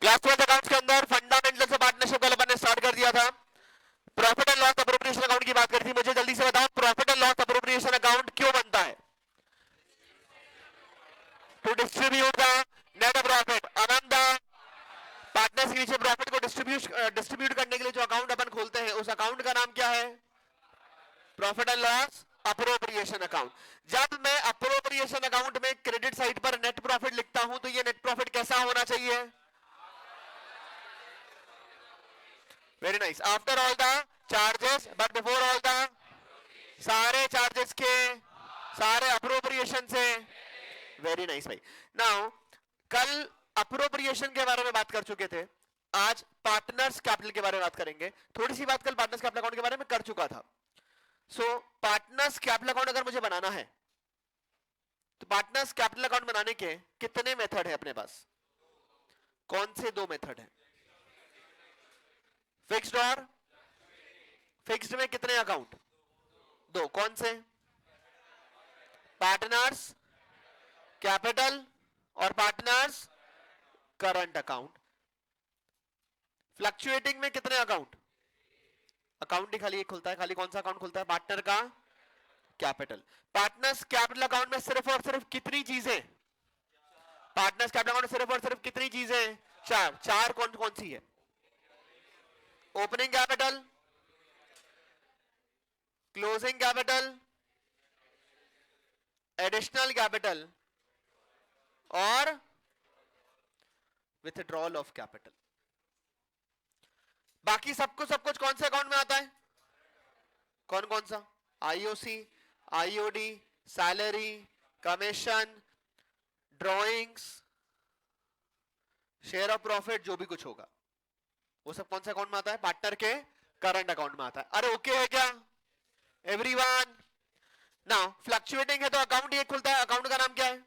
Class 12 accounts के अंदर fundamentals of partnership कल अपन ने स्टार्ट कर दिया था। Profit and loss appropriation account की बात करी थी। मुझे जल्दी से बताओ profit and loss appropriation account क्यों बनता है? To distribute the net profit among the partners के नीचे। प्रॉफिट को डिस्ट्रीब्यूट करने के लिए जो अकाउंट अपन खोलते हैं उस अकाउंट का नाम क्या है? Profit and loss appropriation account. जब मैं अप्रोप्रिएशन अकाउंट में क्रेडिट साइड पर नेट प्रॉफिट लिखता हूं तो ये नेट प्रॉफिट कैसा होना चाहिए? Very nice. After all the charges but before all the, सारे चार्जेस के, सारे अप्रोप्रिएशन से। वेरी नाइस भाई। नाउ कल अप्रोप्रिएशन के बारे में बात कर चुके थे, आज पार्टनर्स कैपिटल के बारे में बात करेंगे। थोड़ी सी बात कल पार्टनर्स कैपिटल अकाउंट के बारे में कर चुका था। सो पार्टनर्स कैपिटल अकाउंट अगर मुझे बनाना है तो पार्टनर्स कैपिटल अकाउंट बनाने के कितने मेथड है अपने पास? कौन से दो मेथड है? फिक्स्ड और फिक्स्ड में कितने अकाउंट? दो। कौन से? पार्टनर्स कैपिटल और पार्टनर्स करंट अकाउंट। फ्लक्चुएटिंग में कितने अकाउंट? अकाउंट ही खाली एक खुलता है। खाली कौन सा अकाउंट खुलता है? पार्टनर का कैपिटल। पार्टनर्स कैपिटल अकाउंट में सिर्फ और सिर्फ कितनी चीजें? पार्टनर्स कैपिटल अकाउंट में सिर्फ और सिर्फ कितनी चीजें? चार। चार कौन कौन सी है? Opening capital, closing capital, additional capital और विथड्रॉल ऑफ कैपिटल। बाकी सब कुछ कौन से अकाउंट में आता है? कौन कौन सा? IOC, IOD, salary, commission, drawings, share of profit, जो भी कुछ होगा वो सब कौन सा अकाउंट में आता है? पार्टनर के करंट अकाउंट में आता है। अरे ओके है क्या एवरीवन? नाउ फ्लक्चुएटिंग है तो अकाउंट एक खुलता है। अकाउंट का नाम क्या है?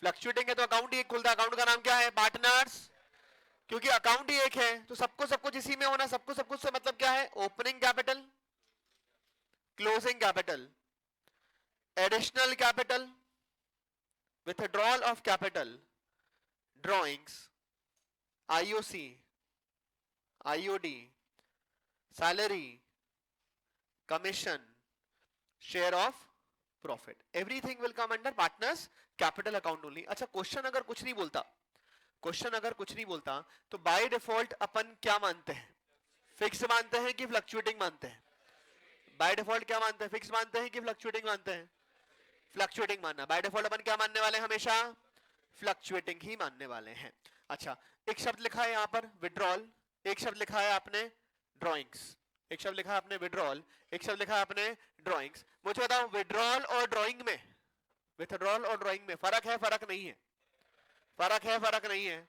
फ्लक्चुएटिंग है तो अकाउंट एक खुलता है। अकाउंट का नाम क्या है? पार्टनर्स। क्योंकि अकाउंट ही एक है तो सब कुछ इसी में होना। सब कुछ से मतलब क्या है? Opening capital, closing capital, additional capital, withdrawal of capital, drawings, IOC, IOD, salary, commission, share of profit. Everything will come under partners capital account only. अच्छा क्वेश्चन अगर कुछ नहीं बोलता, क्वेश्चन अगर कुछ नहीं बोलता तो बाय डिफॉल्ट अपन क्या मानते हैं? फिक्स मानते हैं कि फ्लक्चुएटिंग मानते हैं? बाय डिफॉल्ट क्या मानते हैं? फिक्स मानते हैं कि फ्लक्चुएटिंग मानते हैं? फ्लक्चुएटिंग मानना। बाय डिफॉल्ट अपन क्या मानने वाले हैं? हमेशा फ्लक्चुएटिंग ही मानने वाले हैं। अच्छा एक शब्द लिखा है यहां पर विड्रॉल, एक शब्द लिखा है आपने ड्रॉइंग्स, एक शब्द लिखा है आपने विड्रॉल, एक शब्द लिखा है आपने ड्रॉइंग्स। मुझे बताओ विड्रॉल और ड्रॉइंग में, विथड्रॉल और ड्रॉइंग में फर्क है फर्क नहीं है? फर्क है फर्क नहीं है?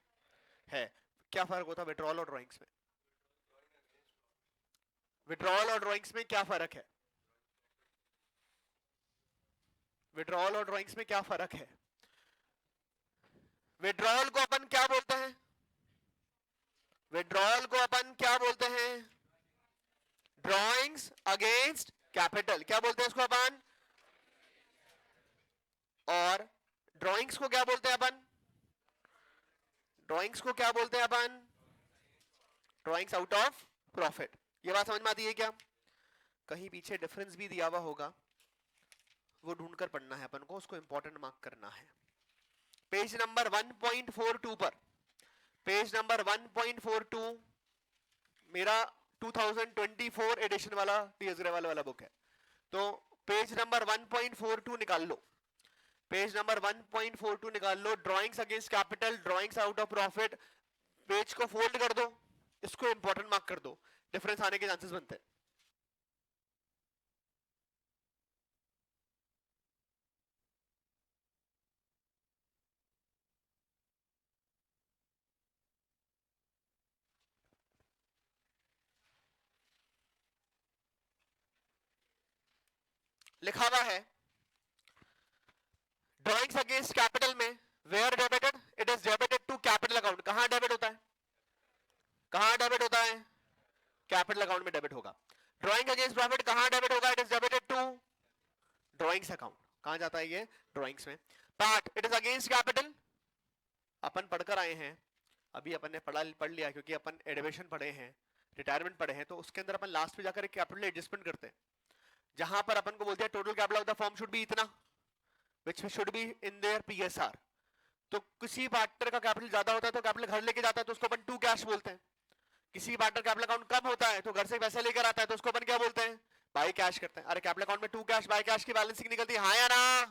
है। क्या फर्क होता है विड्रॉल और ड्रॉइंग्स में? विड्रॉल और ड्रॉइंग्स में क्या फर्क है? विड्रॉल और ड्रॉइंग्स में क्या फर्क है? विड्रॉल को अपन क्या बोलते हैं? विड्रॉल को अपन क्या बोलते हैं? Drawings against capital. क्या बोलते हैं इसको अपन? और ड्रॉइंग्स को क्या बोलते हैं अपन? ड्रॉइंग्स को क्या बोलते हैं अपन? Drawings out of profit. ये बात समझ में आती है क्या? कहीं पीछे डिफरेंस भी दिया हुआ होगा, वो ढूंढकर पढ़ना है अपन को, उसको इंपॉर्टेंट मार्क करना है। पेज नंबर 1.42 पर, पेज नंबर 1.42 मेरा 2024 एडिशन वाला टीएस ग्रेवाल वाला बुक है। तो पेज नंबर 1.42 निकाल लो, पेज नंबर 1.42 निकाल लो। Drawings against capital, drawings out of profit. Page को फोल्ड कर दो, इसको इंपॉर्टेंट मार्क कर दो, डिफरेंस आने के चांसेस बनते हैं। लिखा हुआ है ड्राइंग्स अगेंस्ट कैपिटल में were debited, it is debited to capital account. कहां डेबिट होता है? कहां डेबिट होता है? कैपिटल अकाउंट में डेबिट होगा। ड्राइंग अगेंस्ट प्रॉफिट कहां डेबिट होगा? It is debited to drawings account. कहां जाता है ये? ड्राइंग्स में। Part it is against capital, अपन पढ़कर आए हैं अभी अपन ने पढ़ लिया, क्योंकि अपन एडमिशन पढ़े हैं, रिटायरमेंट पढ़े हैं, तो उसके अंदर अपन लास्ट में जाकर एक कैपिटल एडजस्टमेंट करते हैं, जहां पर अपन को बोलते हैं total capital of the firm should be इतना, which should be in there PSR. तो किसी पार्टनर का कैपिटल ज्यादा होता है तो कैपिटल घर लेके जाता है, तो उसको अपन टू कैश बोलते हैं। किसी पार्टनर कैपिटल अकाउंट कम होता है तो घर से पैसे लेकर आता है, तो उसको अपन क्या बोलते हैं, बाई कैश करते हैं। अरे कैपिटल अकाउंट में टू कैश बाई कैश की बैलेंसिंग निकलती है, हाँ या ना?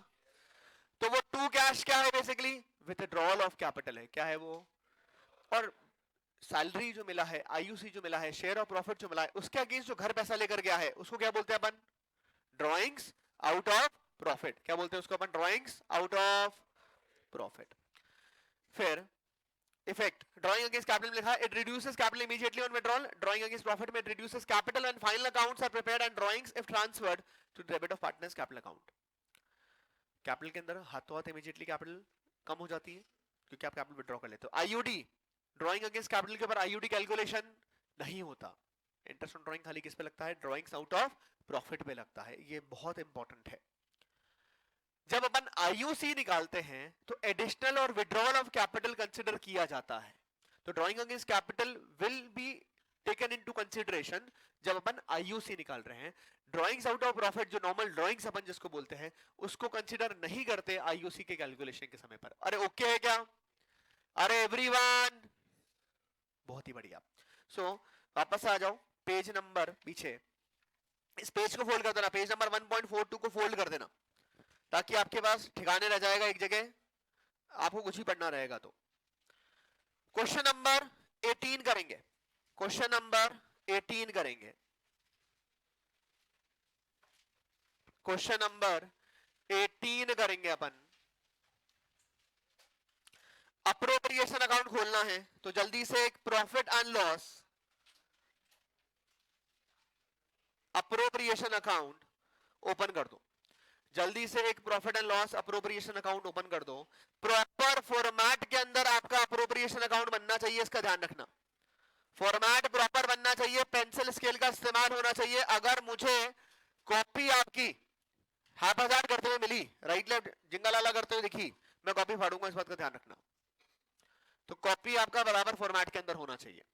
तो वो टू कैश क्या है, बेसिकली विथड्रॉल ऑफ कैपिटल है। क्या है वो? और सैलरी जो मिला है, आईयूसी जो मिला है, शेयर ऑफ प्रॉफिट जो मिला है, उसके अगेंस्ट जो घर पैसा लेकर गया है, उसको क्या बोलते हैं अपन? Drawings out of profit. क्या बोलते हैं उसको अपन? Drawings out of profit. फिर इफेक्ट, ड्राइंग अगेंस्ट कैपिटल में लिखा है it reduces capital immediately on withdrawal, drawing against profit में it reduces capital and final accounts are prepared and drawings if transferred to debit of partners capital account. Capital के अंदर हाथों हाथ immediately capital कम हो जाती है क्योंकि आप कैपिटल विड्रॉ कर लेते हो। आईयूडी, ड्राइंग अगेंस्ट कैपिटल के ऊपर आईयूडी कैलकुलेशन नहीं होता। इंटरेस्ट ऑन ड्राइंग खाली किस पे लगता है? ड्राइंग्स आउट ऑफ प्रॉफिट पे लगता है। ये बहुत इंपॉर्टेंट है। जब अपन आईयूसी निकालते हैं तो एडिशनल और विड्रॉल ऑफ कैपिटल कंसिडर किया जाता है। तो drawing against capital will be taken into consideration जब अपन आईयूसी निकाल रहे हैं। ड्राइंग्स आउट ऑफ प्रॉफिट, जो नॉर्मल ड्राइंग्स अपन जिसको बोलते हैं, उसको कंसीडर नहीं करते आईयूसी के कैलकुलेशन के समय पर। अरे ओके है क्या? अरे एवरीवन, बहुत ही बढ़िया। सो वापस आ जाओ, पेज नंबर पीछे, इस पेज को फोल्ड कर देना, पेज नंबर 1.42 को फोल्ड कर देना, ताकि आपके पास ठिकाने रह जाएगा एक जगह, आपको कुछ ही पढ़ना रहेगा। तो क्वेश्चन नंबर 18 करेंगे, क्वेश्चन नंबर 18 करेंगे, क्वेश्चन नंबर 18 करेंगे अपन। अप्रोप्रिएशन अकाउंट खोलना है तो जल्दी से एक profit and loss appropriation account open कर दो। जल्दी से एक profit and loss appropriation account open कर दो। प्रॉपर फॉर्मेट के अंदर आपका अप्रोप्रिएशन अकाउंट बनना चाहिए, इसका ध्यान रखना। फॉर्मेट प्रॉपर बनना चाहिए, पेंसिल स्केल का इस्तेमाल होना चाहिए। अगर मुझे कॉपी आपकी हाथ करते हुए मिली, राइट लेफ्ट जिंगलाला करते हुए दिखी, मैं कॉपी फाड़ूंगा, इस बात का ध्यान रखना। तो कॉपी आपका बराबर फॉर्मेट के अंदर होना चाहिए।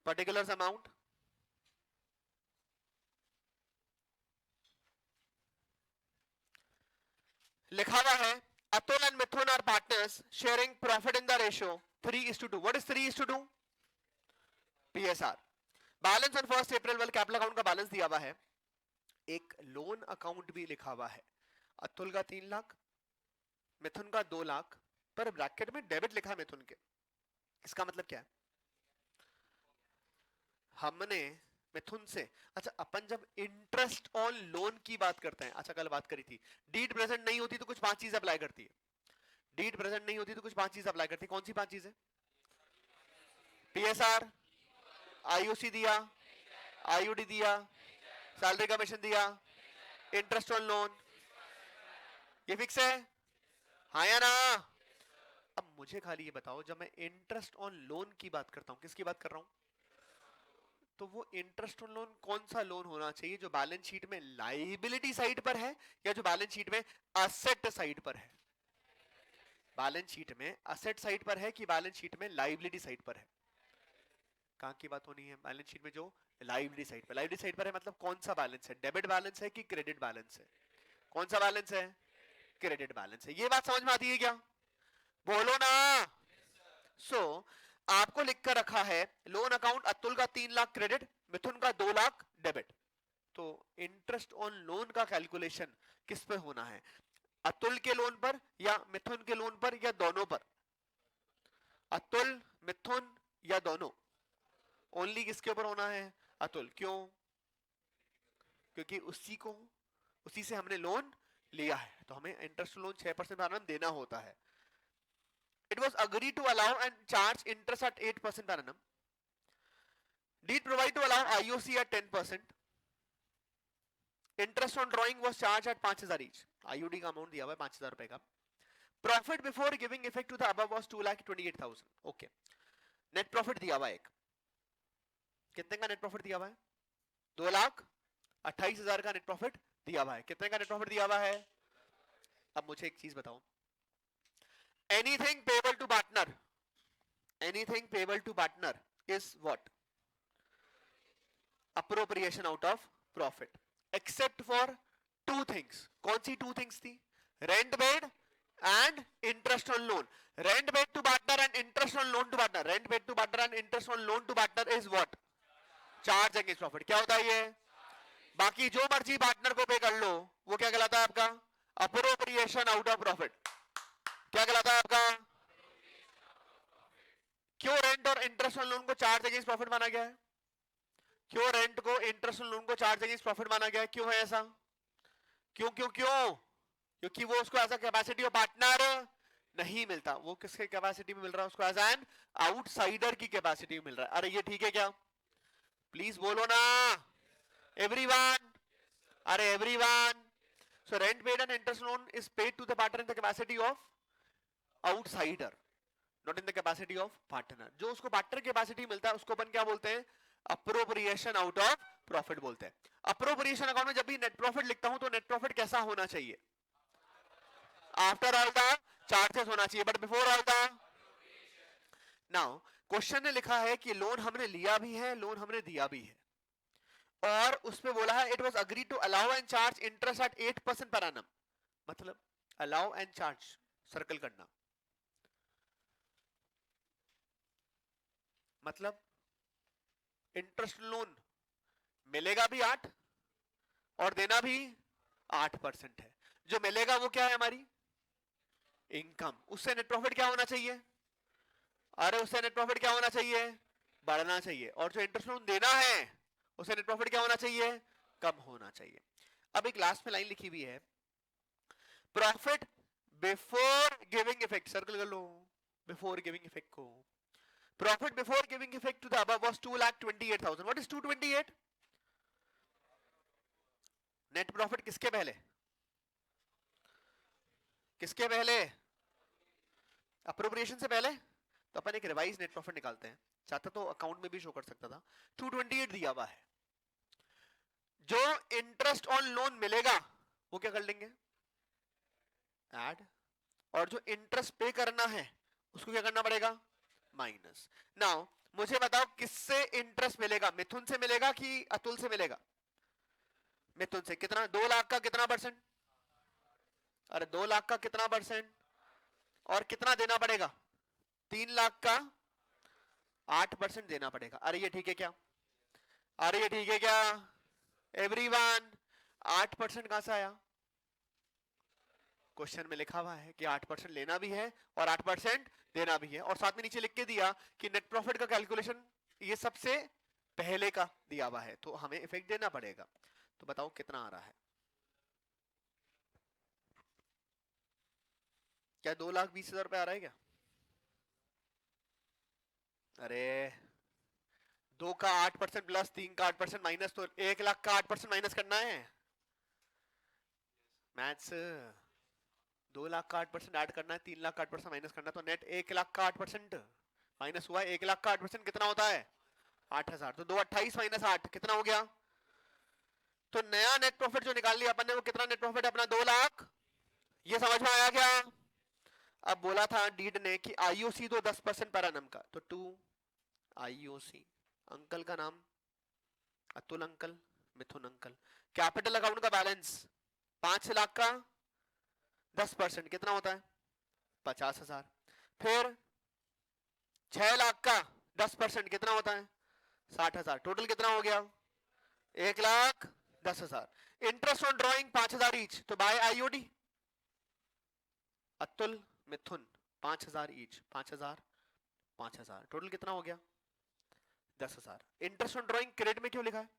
पर्टिकुलर्स अमाउंट, लिखा हुआ है Atul and Mithun are partners sharing profit in the ratio 3:2। What is 3:2? PSR. Balance on 1 April वाले कैपिटल अकाउंट का बैलेंस दिया हुआ है। एक लोन अकाउंट भी लिखा हुआ है, अतुल का 3 लाख, मिथुन का 2 लाख, पर ब्रैकेट में डेबिट लिखा है मिथुन के। इसका मतलब क्या है? हमने मिथुन से, अच्छा अपन जब इंटरेस्ट ऑन लोन की बात करते हैं, अच्छा कल बात करी थी, डीड प्रेजेंट नहीं होती तो कुछ 5 चीज अप्लाई करती है। डीड प्रेजेंट नहीं होती तो कुछ 5 चीज अप्लाई करती है। कौन सी 5 चीजें? पीएसआर, आईयूसी दिया, आईयूडी दिया, सैलरी कमीशन दिया, इंटरेस्ट ऑन लोन, ये फिक्स है, हाँ या ना? अब मुझे खाली ये बताओ, जब मैं इंटरेस्ट ऑन लोन की बात करता हूं, किसकी बात कर रहा हूं? तो वो इंटरेस्ट ऑन लोन कौन सा लोन होना चाहिए, जो बैलेंस शीट में लायबिलिटी साइड पर है या जो बैलेंस शीट में असेट साइड पर है? बैलेंस शीट में असेट साइड पर है कि बैलेंस शीट में लायबिलिटी साइड पर है? कहां की बात होनी है? बैलेंस शीट में जो लायबिलिटी साइड पर, लायबिलिटी साइड पर है मतलब कौन सा बैलेंस है? डेबिट बैलेंस है कि क्रेडिट बैलेंस है? कौन सा बैलेंस है? क्रेडिट बैलेंस है। ये बात समझ में आती है क्या? बोलो ना। सो आपको लिख कर रखा है लोन अकाउंट अतुल का 3 लाख क्रेडिट, मिथुन का 2 लाख डेबिट। तो इंटरेस्ट ऑन लोन का कैलकुलेशन किस पे होना है? अतुल के लोन पर या मिथुन के लोन पर या दोनों पर? अतुल, मिथुन या दोनों? ओनली किसके ऊपर होना है? अतुल। क्यों? क्योंकि उसी से हमने लोन लिया है, तो हमें इंटरेस्ट लोन 6% पर annum देना होता है। It was agreed to allow and charge interest at 8% per annum. Deed provide to allow IOC at 10%. Interest on drawing was charged at 5,000 each. IUD का अमाउंट दिया हुआ है 5,000 रुपए का। Profit before giving effect to the above was 2,28,000. Okay. Net profit दिया हुआ है एक। कितने का नेट प्रॉफिट दिया हुआ है? 2 लाख 28,000 का नेट प्रॉफिट दिया हुआ है। कितने का नेट प्रॉफिट दिया हुआ है? अब मुझे एक चीज बताओ, anything payable to partner, anything payable to partner is what? Appropriation out of profit, except for two things. कौन सी टू थिंग्स थी? Rent paid and interest on loan. Rent paid to partner and interest on loan to partner. Rent paid to partner and interest on loan to partner is what? Charge against profit. क्या होता है ये? बाकी जो मर्जी partner को पे कर लो, वो क्या कहलाता है आपका? Appropriation out of profit. क्या कहलाता है आपका? क्यों रेंट और इंटरेस्ट ऑन लोन को चार्ज अगेंस्ट प्रॉफिट माना गया है? क्यों रेंट को इंटरेस्ट ऑन लोन को चार्ज अगेंस्ट प्रॉफिट माना गया है? क्यों है ऐसा? क्यों क्यों क्यों? क्योंकि वो उसको as a capacity of partner नहीं मिलता। वो किसके कैपेसिटी में मिल रहा है? उसको एज एन आउटसाइडर की कैपेसिटी में मिल रहा है। अरे ये ठीक है क्या? प्लीज बोलो ना एवरीवन। अरे everyone, so rent paid and interest loan is paid to the partner in the capacity of outsider, not in the capacity of partner. जो उसको पार्टनर कैपेसिटी मिलता है उसको अपन क्या बोलते हैं? अप्रोप्रिएशन आउट ऑफ प्रॉफिट बोलते हैं। अप्रोप्रिएशन अकाउंट में जब भी नेट प्रॉफिट लिखता हूं तो नेट प्रॉफिट कैसा होना चाहिए? आफ्टर ऑल द चार्जेस होना चाहिए, but before all the. Now question ने लिखा है कि लोन हमने लिया भी है, लोन हमने दिया भी है, और उसमें बोला है it was agree to allow and charge interest at 8% per annum. मतलब अलाउ एंड चार्ज सर्कल करना, मतलब इंटरेस्ट लोन मिलेगा भी 8 और देना भी 8% है। जो मिलेगा वो क्या है? हमारी इनकम। उससे नेट प्रॉफिट क्या होना चाहिए? अरे उससे नेट प्रॉफिट क्या होना चाहिए? बढ़ना चाहिए। और जो इंटरेस्ट लोन देना है उससे नेट प्रॉफिट क्या होना चाहिए? कम होना चाहिए। अब एक लास्ट में लाइन लिखी हुई है, profit before giving effect, circle कर लो बिफोर गिविंग इफेक्ट को। Profit before giving effect to the above was 2,28,000। What is 228? Net profit किसके पहले? किसके पहले? अप्रोप्रिएशन से पहले। तो अपन एक रिवाइज नेट प्रॉफिट निकालते हैं, चाहता तो अकाउंट में भी शो कर सकता था। 228 दिया हुआ है, जो इंटरेस्ट ऑन लोन मिलेगा वो क्या कर लेंगे? ऐड। और जो इंटरेस्ट पे करना है उसको क्या करना पड़ेगा? माइनस। नाउ मुझे बताओ किससे इंटरेस्ट मिलेगा? मिथुन से मिलेगा कि अतुल से मिलेगा? मिथुन से। कितना? 2 लाख का कितना परसेंट? अरे 2 लाख का कितना परसेंट? और कितना देना पड़ेगा? 3 लाख का 8% देना पड़ेगा। अरे ये ठीक है क्या? अरे ये ठीक है क्या एवरीवन? 8% कहां से आया? क्वेश्चन में लिखा हुआ है कि 8% लेना भी है और 8% देना भी है, और साथ में नीचे लिख के दिया कि नेट प्रॉफिट का कैलकुलेशन ये सबसे पहले का दिया हुआ है, तो हमें इफेक्ट देना पड़ेगा। तो बताओ कितना आ रहा है? क्या 2,20,000 रुपए आ रहा है क्या? अरे 2 का 8% प्लस 3 का 8% माइनस, तो 1 लाख का 8% माइनस करना है। मैथ्स। 2 लाख का 8% ऐड करना है, 3 लाख का 8% माइनस करना है, तो नेट 1 लाख का 8% माइनस हुआ। 1 लाख का 8% कितना होता है? 8,000। तो 228 माइनस 8 कितना हो गया? तो नया नेट प्रॉफिट जो निकाल लिया अपन ने वो कितना नेट प्रॉफिट है अपना? 2 लाख। ये समझ में आया क्या? अब बोला था डीड ने कि आईओसी दो 10% पर एनम का, तो 2 आईओसी। अंकल का नाम अतुल अंकल, मिथुन अंकल। कैपिटल अकाउंट का बैलेंस 5 लाख का 10% कितना होता है? 50,000। फिर 6 लाख का 10% कितना होता है? 60,000। टोटल कितना हो गया? 1,10,000। इंटरेस्ट ऑन ड्रॉइंग 5,000 ईच, तो बाय आईओडी अतुल मिथुन 5,000 ईच, 5,000 5,000, टोटल कितना हो गया? 10,000। इंटरेस्ट ऑन ड्रॉइंग क्रेडिट में क्यों लिखा है?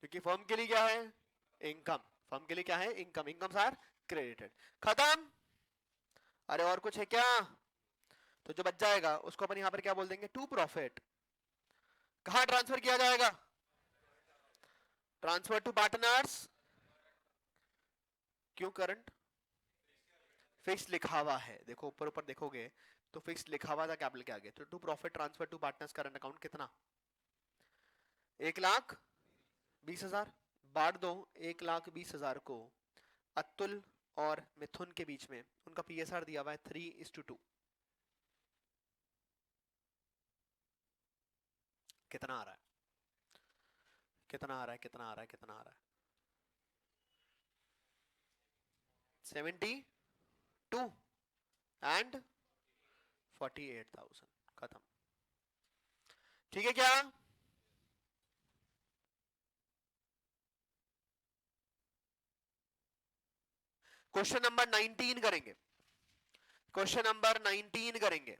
क्योंकि फर्म के लिए क्या है? इनकम। फर्म के लिए क्या है? इनकम। Incomes are credited. खत्म। अरे और कुछ है क्या? तो जो बच जाएगा उसको अपन यहां पर क्या बोल देंगे? To profit. कहां ट्रांसफर किया जाएगा? Transfer to partners. क्यों करंट? फिक्स लिखा हुआ है, देखो ऊपर ऊपर देखोगे तो फिक्स लिखा हुआ था कैपिटल के आगे। तो to profit transfer to partners current account कितना? 1,20,000 बांट दो 1,20,000 को अतुल और मिथुन के बीच में। उनका पीएसआर दिया हुआ है 3:2। कितना आ रहा है? कितना आ रहा है? कितना आ रहा है? कितना आ रहा है? 72 एंड 48,000। खत्म। ठीक है क्या? क्वेश्चन नंबर 19 करेंगे। क्वेश्चन नंबर 19 करेंगे।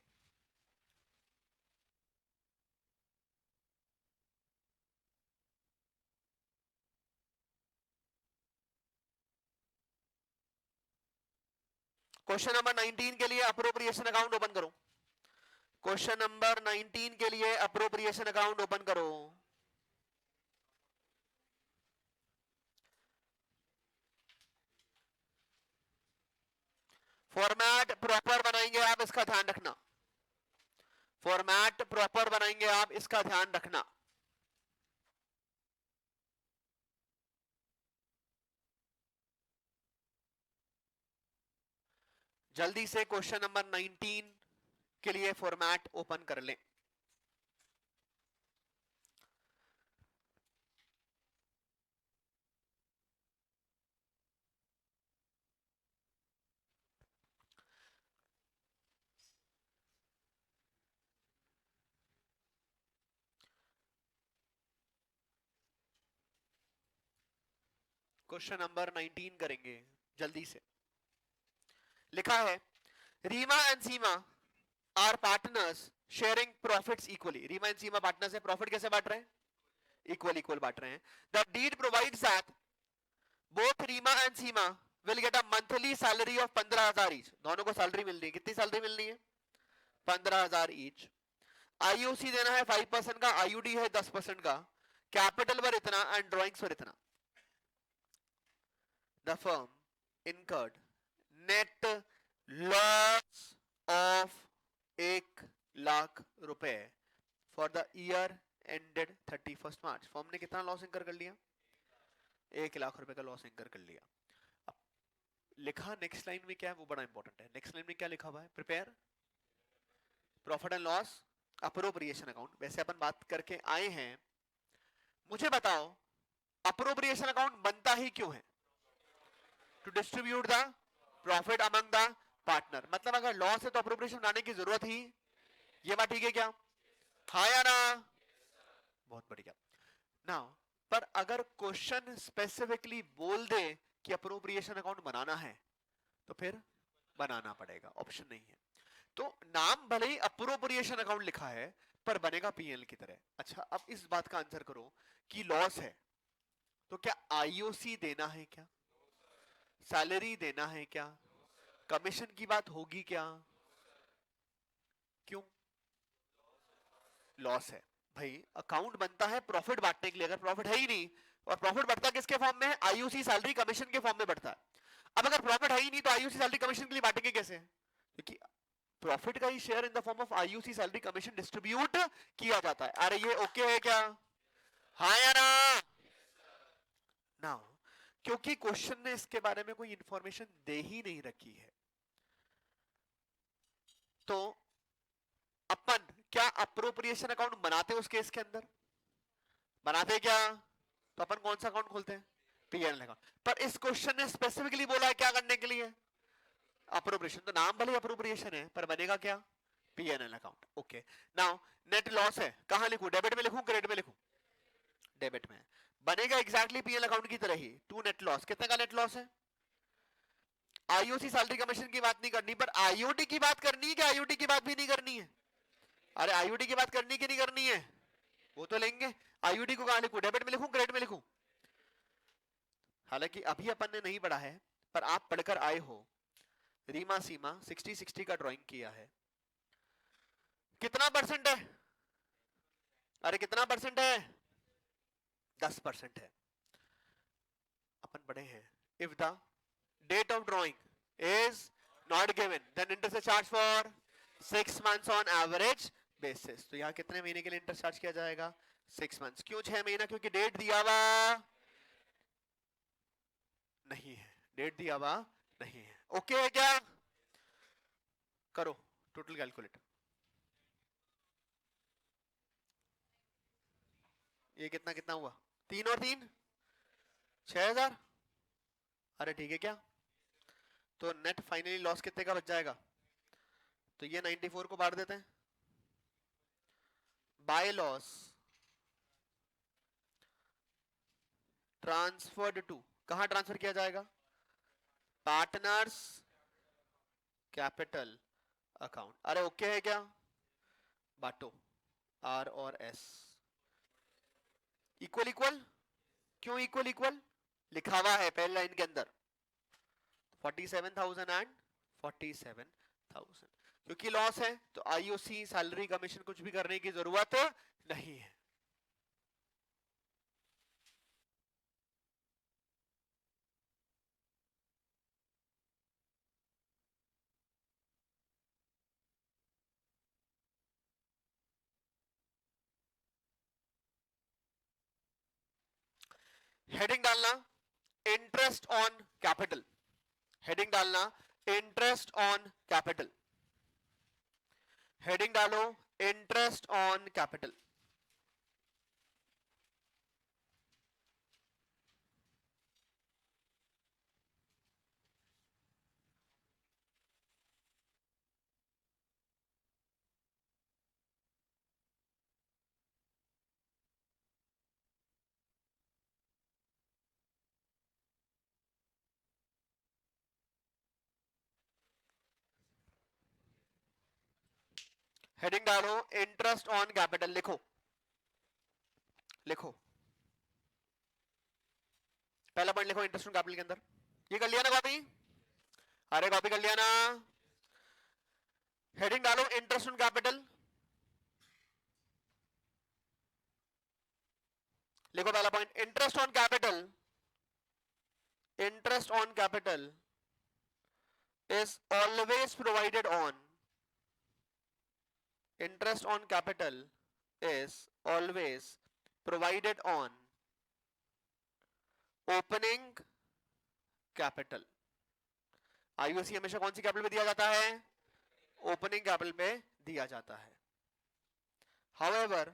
क्वेश्चन नंबर 19 के लिए अप्रोप्रिएशन अकाउंट ओपन करो। क्वेश्चन नंबर 19 के लिए अप्रोप्रिएशन अकाउंट ओपन करो। फॉर्मेट प्रॉपर बनाएंगे आप, इसका ध्यान रखना। फॉर्मेट प्रॉपर बनाएंगे आप, इसका ध्यान रखना। जल्दी से क्वेश्चन नंबर 19 के लिए फॉर्मेट ओपन कर लें। क्वेश्चन नंबर 19 करेंगे जल्दी से। लिखा है Reema and Seema are partners sharing profits equally. Reema and Seema partners है, प्रॉफिट कैसे बांट रहे हैं? इक्वल इक्वल बांट रहे हैं। The deed provides that both Reema and Seema will get a monthly salary of 15,000 each. दोनों को सैलरी मिलनी है। कितनी सैलरी मिलनी है? 15,000 ईच। आईओसी देना है 5% का, आईयूडी है 10% का, कैपिटल पर इतना एंड ड्रॉइंग्स पर इतना। The firm incurred net loss of 1,00,000 रुपए for the year ended 31st March। Firm ने कितना लॉस इंकर कर लिया? 1,00,000 रुपए का लॉस इंकर कर लिया। अब लिखा नेक्स्ट लाइन में क्या है वो बड़ा इंपॉर्टेंट है। नेक्स्ट लाइन में क्या लिखा हुआ है? Prepare profit and loss appropriation account. वैसे अपन बात करके आए हैं, मुझे बताओ अप्रोप्रिएशन अकाउंट बनता ही क्यों है? To distribute the profit among the partner. मतलब अगर लॉस है तो अप्रोप्रिएशन बनाने की जरूरत ही, ये बात ठीक है क्या? हाँ या ना? बहुत बढ़िया। नाउ पर अगर क्वेश्चन स्पेसिफिकली बोल दे कि अप्रोप्रिएशन अकाउंट बनाना है तो फिर बनाना पड़ेगा, ऑप्शन नहीं है। तो नाम भले ही अप्रोप्रिएशन अकाउंट लिखा है पर बनेगा पीएल की तरह। अच्छा अब इस बात का आंसर करो कि लॉस है तो क्या आईओसी देना है क्या? सैलरी देना है क्या? कमीशन की बात होगी क्या? क्यों? लॉस है भाई। अकाउंट बनता है प्रॉफिट बांटने के लिए, अगर प्रॉफिट है ही नहीं, और प्रॉफिट बढ़ता किसके फॉर्म में है? आईयूसी सैलरी कमीशन के फॉर्म में बढ़ता है। अब अगर प्रॉफिट है ही नहीं तो आईयूसी सैलरी कमीशन के लिए बांटेंगे कैसे? क्योंकि प्रॉफिट का ही share in the form of IUC salary commission distribute किया जाता है। अरे ये ओके है क्या? हाँ या ना? नाउ क्योंकि क्वेश्चन ने इसके बारे में कोई इंफॉर्मेशन दे ही नहीं रखी है, तो अपन क्या अप्रोप्रिएशन अकाउंट बनाते हैं उस केस के अंदर? बनाते क्या? तो अपन कौन सा अकाउंट खोलते हैं? PNL account. पर इस क्वेश्चन ने स्पेसिफिकली बोला है क्या करने के लिए? अप्रोप्रिएशन। तो नाम भले अप्रोप्रिएशन है पर बनेगा क्या? PNL account. Okay now net loss है, कहां लिखूं? डेबिट में लिखूं क्रेडिट में लिखूं? डेबिट में। बनेगा एग्जैक्टली पीएनएल अकाउंट की तरह ही। टू नेट लॉस, कितने का नेट लॉस है? आईओसी सैलरी कमीशन की बात नहीं करनी, पर आईओडी की बात करनी है कि आईओडी की बात भी नहीं करनी है? अरे आईओडी की बात करनी कि नहीं करनी है? वो तो लेंगे। आईओडी को कहां लिखूं? डेबिट में लिखूं क्रेडिट में लिखूं? हालांकि अभी अपन ने नहीं पढ़ा है पर आप पढ़कर आए हो। रीमा सीमा 60-60 का ड्राइंग किया है। कितना परसेंट है? अरे कितना परसेंट है? 10% है। अपन पढ़े हैं if the date of drawing is not given then interest charge for 6 months on average basis. तो यहाँ कितने महीने के लिए इंटरेस्ट चार्ज किया जाएगा? 6 मंथ्स। क्यों 6 महीना? क्योंकि डेट दिया हुआ नहीं है, डेट दिया हुआ नहीं है। ओके है क्या? करो टोटल कैलकुलेट। ये कितना कितना हुआ? 3 और 3 6,000। अरे ठीक है क्या? तो नेट फाइनली लॉस कितने का बच जाएगा? तो ये 94 को बांट देते हैं बाय लॉस ट्रांसफर्ड टू, कहां ट्रांसफर किया जाएगा? Partners capital account. अरे ओके है क्या? बांटो आर और एस इक्वल इक्वल। क्यों इक्वल इक्वल? लिखा हुआ है पहले लाइन के अंदर 47,000 एंड 47,000। क्योंकि लॉस है तो आईओसी सैलरी कमीशन कुछ भी करने की जरूरत नहीं है। हेडिंग डालना इंटरेस्ट ऑन कैपिटल। हेडिंग डालना इंटरेस्ट ऑन कैपिटल। हेडिंग डालो इंटरेस्ट ऑन कैपिटल। हेडिंग डालो इंटरेस्ट ऑन कैपिटल। लिखो लिखो पहला पॉइंट लिखो इंटरेस्ट ऑन कैपिटल के अंदर। ये कर लिया ना कॉपी? अरे कॉपी कर लिया ना? हेडिंग डालो इंटरेस्ट ऑन कैपिटल। लिखो पहला point interest on capital. Interest on capital is always provided on. Interest on capital is always provided on opening capital. IOC हमेशा कौन सी कैपिटल में दिया जाता है? ओपनिंग कैपिटल में दिया जाता है। However,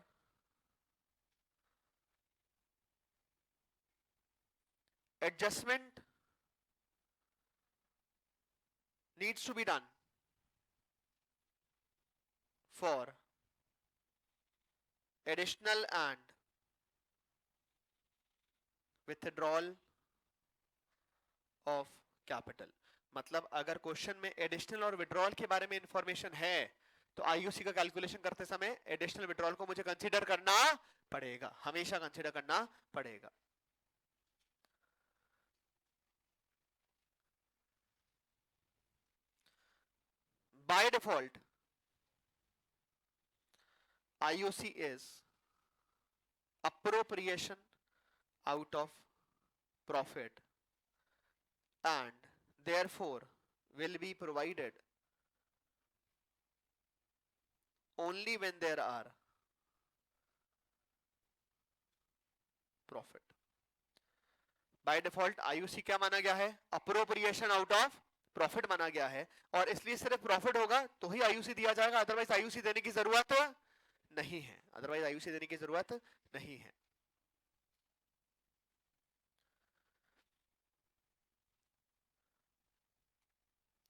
adjustment needs to be done for additional and withdrawal of capital। मतलब अगर क्वेश्चन में एडिशनल और विड्रॉल के बारे में इंफॉर्मेशन है तो आईयूसी का कैलकुलेशन करते समय एडिशनल विड्रॉल को मुझे कंसीडर करना पड़ेगा, हमेशा कंसीडर करना पड़ेगा। By default IUC is appropriation out of profit and therefore will be provided only when there are profit। By default IUC क्या माना गया है? अप्रोप्रिएशन आउट ऑफ प्रॉफिट माना गया है, और इसलिए सिर्फ प्रॉफिट होगा तो ही आईयूसी दिया जाएगा, अदरवाइज आईयूसी देने की जरूरत नहीं है। अदरवाइज आईयूसी देने की जरूरत नहीं है।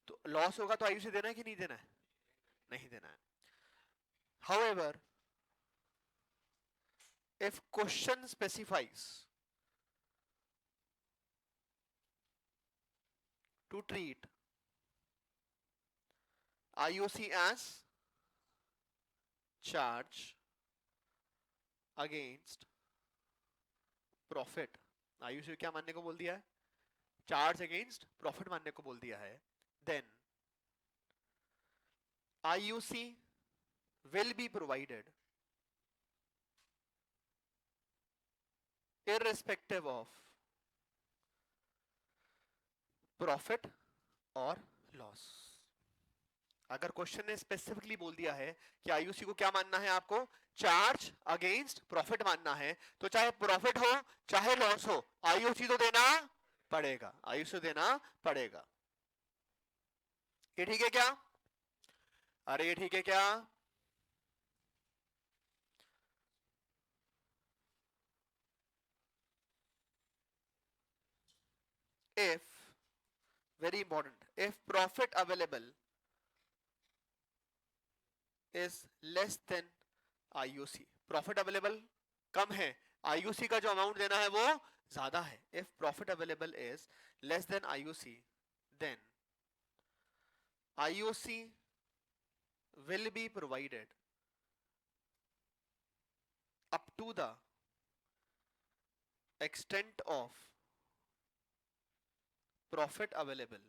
तो लॉस होगा तो आईयूसी देना है कि नहीं देना है? नहीं देना है। However, if question specifies to treat IOC as charge against profit, IOC क्या मानने को बोल दिया है? चार्ज अगेंस्ट प्रॉफिट मानने को बोल दिया है। Then IUC will be provided irrespective of profit और लॉस। अगर क्वेश्चन ने स्पेसिफिकली बोल दिया है कि आईयूसी को क्या मानना है आपको? चार्ज अगेंस्ट प्रॉफिट मानना है, तो चाहे प्रॉफिट हो चाहे लॉस हो, आईओसी तो देना पड़ेगा, आईओसी देना पड़ेगा। ये ठीक है क्या? अरे ये ठीक है क्या? if, very important, if profit available is less than IUC, profit available कम है, IUC का जो अमाउंट देना है वो ज्यादा है, if profit available is less than IUC, then IUC will be provided up to the extent of profit available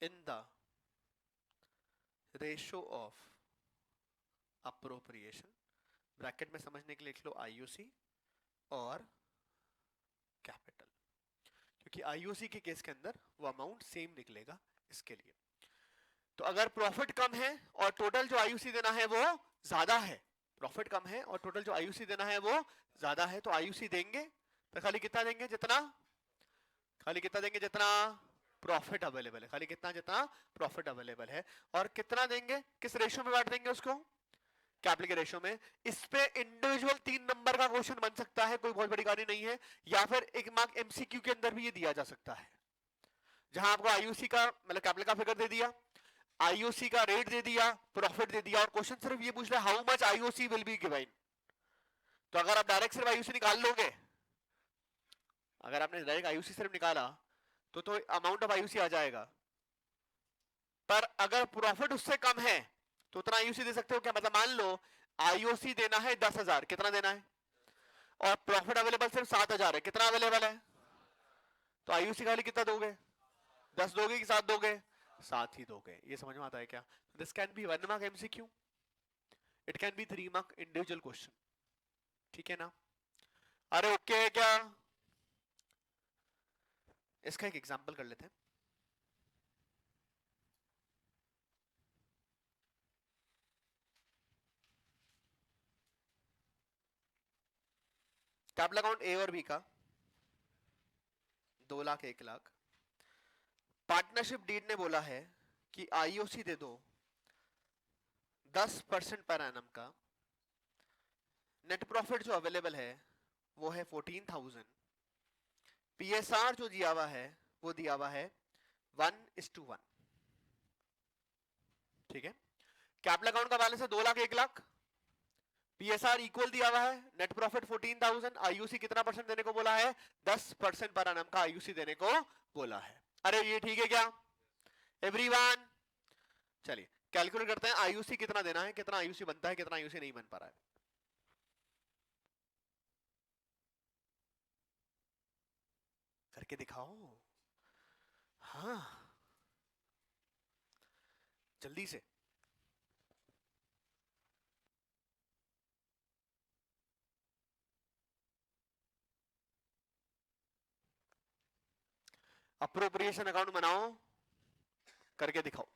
in the ratio of appropriation, bracket में समझने के लिए लिख लो IUC और कैपिटल, क्योंकि IUC के केस के अंदर वो अमाउंट सेम निकलेगा इसके लिए। तो अगर प्रॉफिट कम है और टोटल जो IUC देना है वो ज्यादा है, प्रॉफिट कम है और टोटल जो IUC देना है वो ज्यादा है, तो IUC देंगे तो खाली कितना देंगे, जितना, खाली कितना देंगे जितना प्रॉफिट अवेलेबल है, खाली कितना जितना प्रॉफिट अवेलेबल है। और कितना देंगे, किस रेशियो में बांट देंगे उसको, कैपिटल के रेशियो में। इस पे इंडिविजुअल 3 नंबर का क्वेश्चन बन सकता है, कोई बहुत बड़ी गाड़ी नहीं है, या फिर एक मार्क एमसीक्यू के अंदर भी ये दिया जा सकता है, जहां आपको आईयूसी का मतलब कैपिटल का फिगर दे दिया, आईओसी का रेट दे दिया, प्रॉफिट दे दिया, और क्वेश्चन सिर्फ ये पूछ रहा है how much IOC will be given. तो अगर आप डायरेक्ट सिर्फ आईओसी निकाल लोगे, अगर आपने डायरेक्ट आईओसी सिर्फ निकाला तो अमाउंट ऑफ आईओसी आ जाएगा, पर अगर प्रॉफिट उससे कम है तो उतना आईओसी दे सकते हो क्या, मतलब मान लो आईओसी देना है 10,000, कितना देना है, और प्रॉफिट अवेलेबल सिर्फ 7,000 है, कितना अवेलेबल है, तो आईओसी खाली कितना दोगे, 10 दोगे कि 7 दोगे, 7 ही दोगे। ये समझ में आता है क्या? This can be 1 mark MCQ, it can be 3 mark individual question, ठीक है ना? अरे ओके है क्या? इसका एक एग्जांपल कर लेते हैं। कैपिटल अकाउंट ए और बी का 2 लाख 1 लाख, पार्टनरशिप डीड ने बोला है कि आईओसी दे दो 10% पर एनम का, नेट प्रॉफिट जो अवेलेबल है वो है 14,000, पीएसआर जो दिया हुआ है वो दिया हुआ है 1:1, ठीक है? कैपिटल अकाउंट का बैलेंस है 2 लाख 1 लाख, पीएसआर इक्वल दिया हुआ है, नेट प्रॉफिट 14,000, आईयूसी कितना परसेंट देने को बोला है, 10% पर एनम का आईयूसी देने को बोला है। अरे ये ठीक है क्या एवरीवन? चलिए कैलकुलेट करते हैं आईयूसी कितना देना है, कितना आईयूसी बनता है, कितना आईयूसी नहीं बन पा रहा है। करके दिखाओ, हाँ जल्दी से। अप्रोप्रिएशन अकाउंट बनाओ, करके दिखाओ।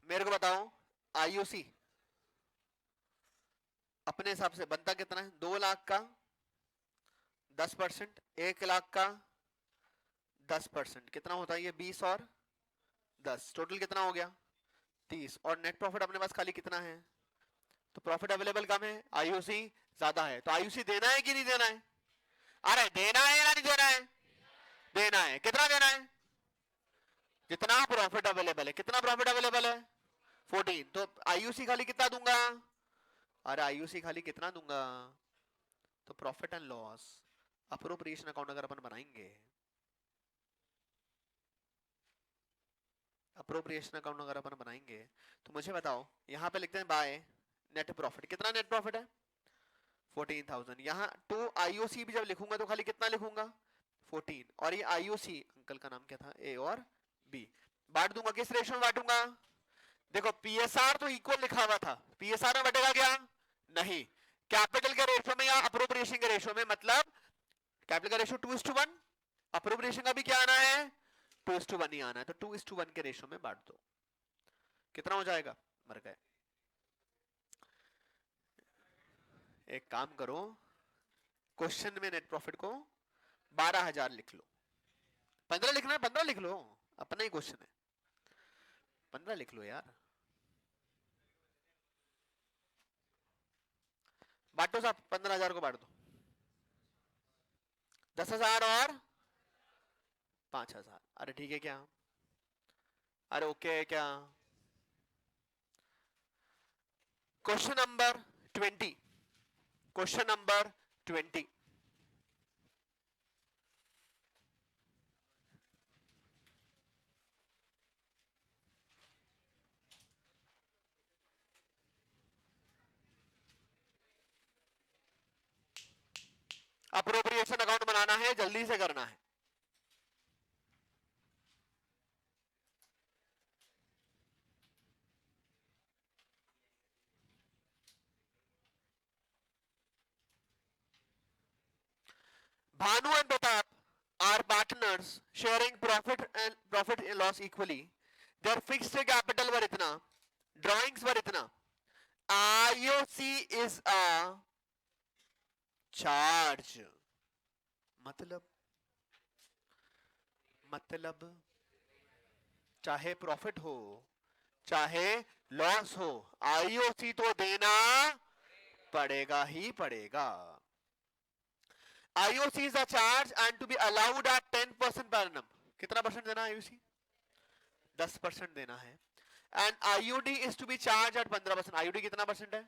मेरे को बताओ आईयूसी अपने हिसाब से बनता कितना है, 2 लाख का 10%, 1 लाख का 10%, कितना होता है ये 20 और 10, टोटल कितना हो गया 30, और नेट प्रॉफिट अपने पास खाली कितना है, तो प्रॉफिट अवेलेबल कम है, आईयूसी ज्यादा है, तो आईयूसी देना है कि नहीं देना है, अरे देना है या नहीं देना है, देना है, कितना देना है, जितना प्रॉफिट अवेलेबल है, कितना प्रॉफिट अवेलेबल है 14, तो आईयूसी खाली कितना दूंगा, अरे आईयूसी खाली कितना दूंगा, तो profit and loss appropriation account अगर अपन बनाएंगे अप्रोप्रिएशन अकाउंट अगर अपन बनाएंगे तो मुझे बताओ, यहाँ पे लिखते हैं बाय नेट प्रॉफिट, कितना नेट प्रॉफिट है 14,000। यहाँ टू आईओसी भी जब लिखूंगा तो खाली कितना लिखूंगा 14, और ये आईओसी अंकल का नाम क्या था, ए और बी। बांट दूंगा, किस रेशो में बांटूंगा, देखो पीएसआर तो इक्वल लिखा हुआ था, पीएसआर में बटेगा क्या, नहीं, कैपिटल के रेशो में या अप्रोप्रिएशन के रेशो में, मतलब कैपिटल का रेशो 2:1, अप्रोप्रिएशन का भी क्या आना है 2:1 ही आना है, तो 2:1 के रेशो में बांट दो, कितना हो जाएगा, मर गए। एक काम करो, क्वेश्चन में नेट प्रॉफिट को 12,000 लिख लो, 15 लिखना है 15 लिख लो, अपना ही क्वेश्चन है, 15 लिख लो यार। बांटो साहब, 15,000 को बांट दो, 10,000 और 5,000, अरे ठीक है क्या, अरे ओके है क्या। Question number 20, question number 20, appropriation account बनाना है, जल्दी से करना है। Bhanu and Pratap are partners sharing profit and loss equally. Their fixed capital वर इतना, drawings वर इतना, IOC is a charge, मतलब चाहे प्रॉफिट हो चाहे लॉस हो, आईओसी तो देना पड़ेगा ही पड़ेगा। IOC is a charge and to be allowed at 10% per annum, कितना परसेंट देना है IOC, 10% देना है, and IUD is to be charged at 15%, IUD कितना परसेंट है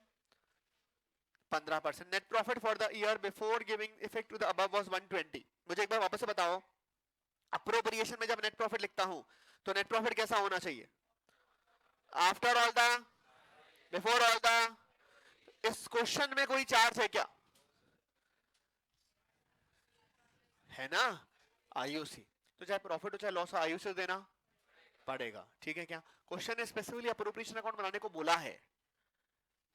15%। net profit for the year before giving effect to the above was 120। मुझे एक बार वापस से बताओ, अप्रोप्रिएशन में जब नेट प्रॉफिट लिखता हूं तो नेट प्रॉफिट कैसा होना चाहिए, after all the, before all the. इस क्वेश्चन में कोई चार्ज है क्या, है ना, आईओसी, तो चाहे प्रॉफिट हो चाहे लॉस हो आईओसी देना पड़ेगा, ठीक है क्या। क्वेश्चन ने स्पेसिफिकली अप्रोप्रिएशन अकाउंट बनाने को बोला है,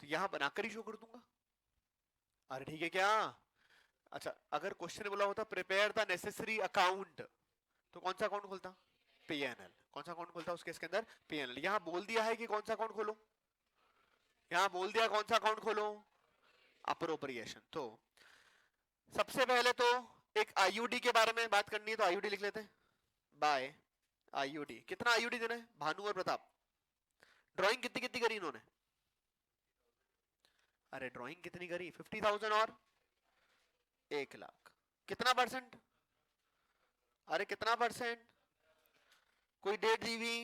तो यहां बनाकर ही शो कर दूंगा, अरे ठीक है क्या। अच्छा, अगर क्वेश्चन ने बोला होता प्रिपेयर द नेसेसरी अकाउंट, तो कौन सा अकाउंट खोलता, पीएनएल, कौन सा अकाउंट खोलता उसके इसके अंदर पीएनएल। यहां बोल दिया है कि कौन सा अकाउंट खोलो, यहां बोल दिया कौन सा अकाउंट खोलो, अप्रोप्रिएशन। तो सबसे पहले तो एक आईयूडी के बारे में बात करनी है, तो आईयूडी लिख लेते हैं, बाय आईयूडी। कितना आईयूडी देना है भानु और प्रताप, ड्राइंग कितनी कितनी करी इन्होंने, अरे ड्राइंग कितनी करी 50,000 और 1,00,000, कितना परसेंट, अरे कितना परसेंट, कोई डेट दी हुई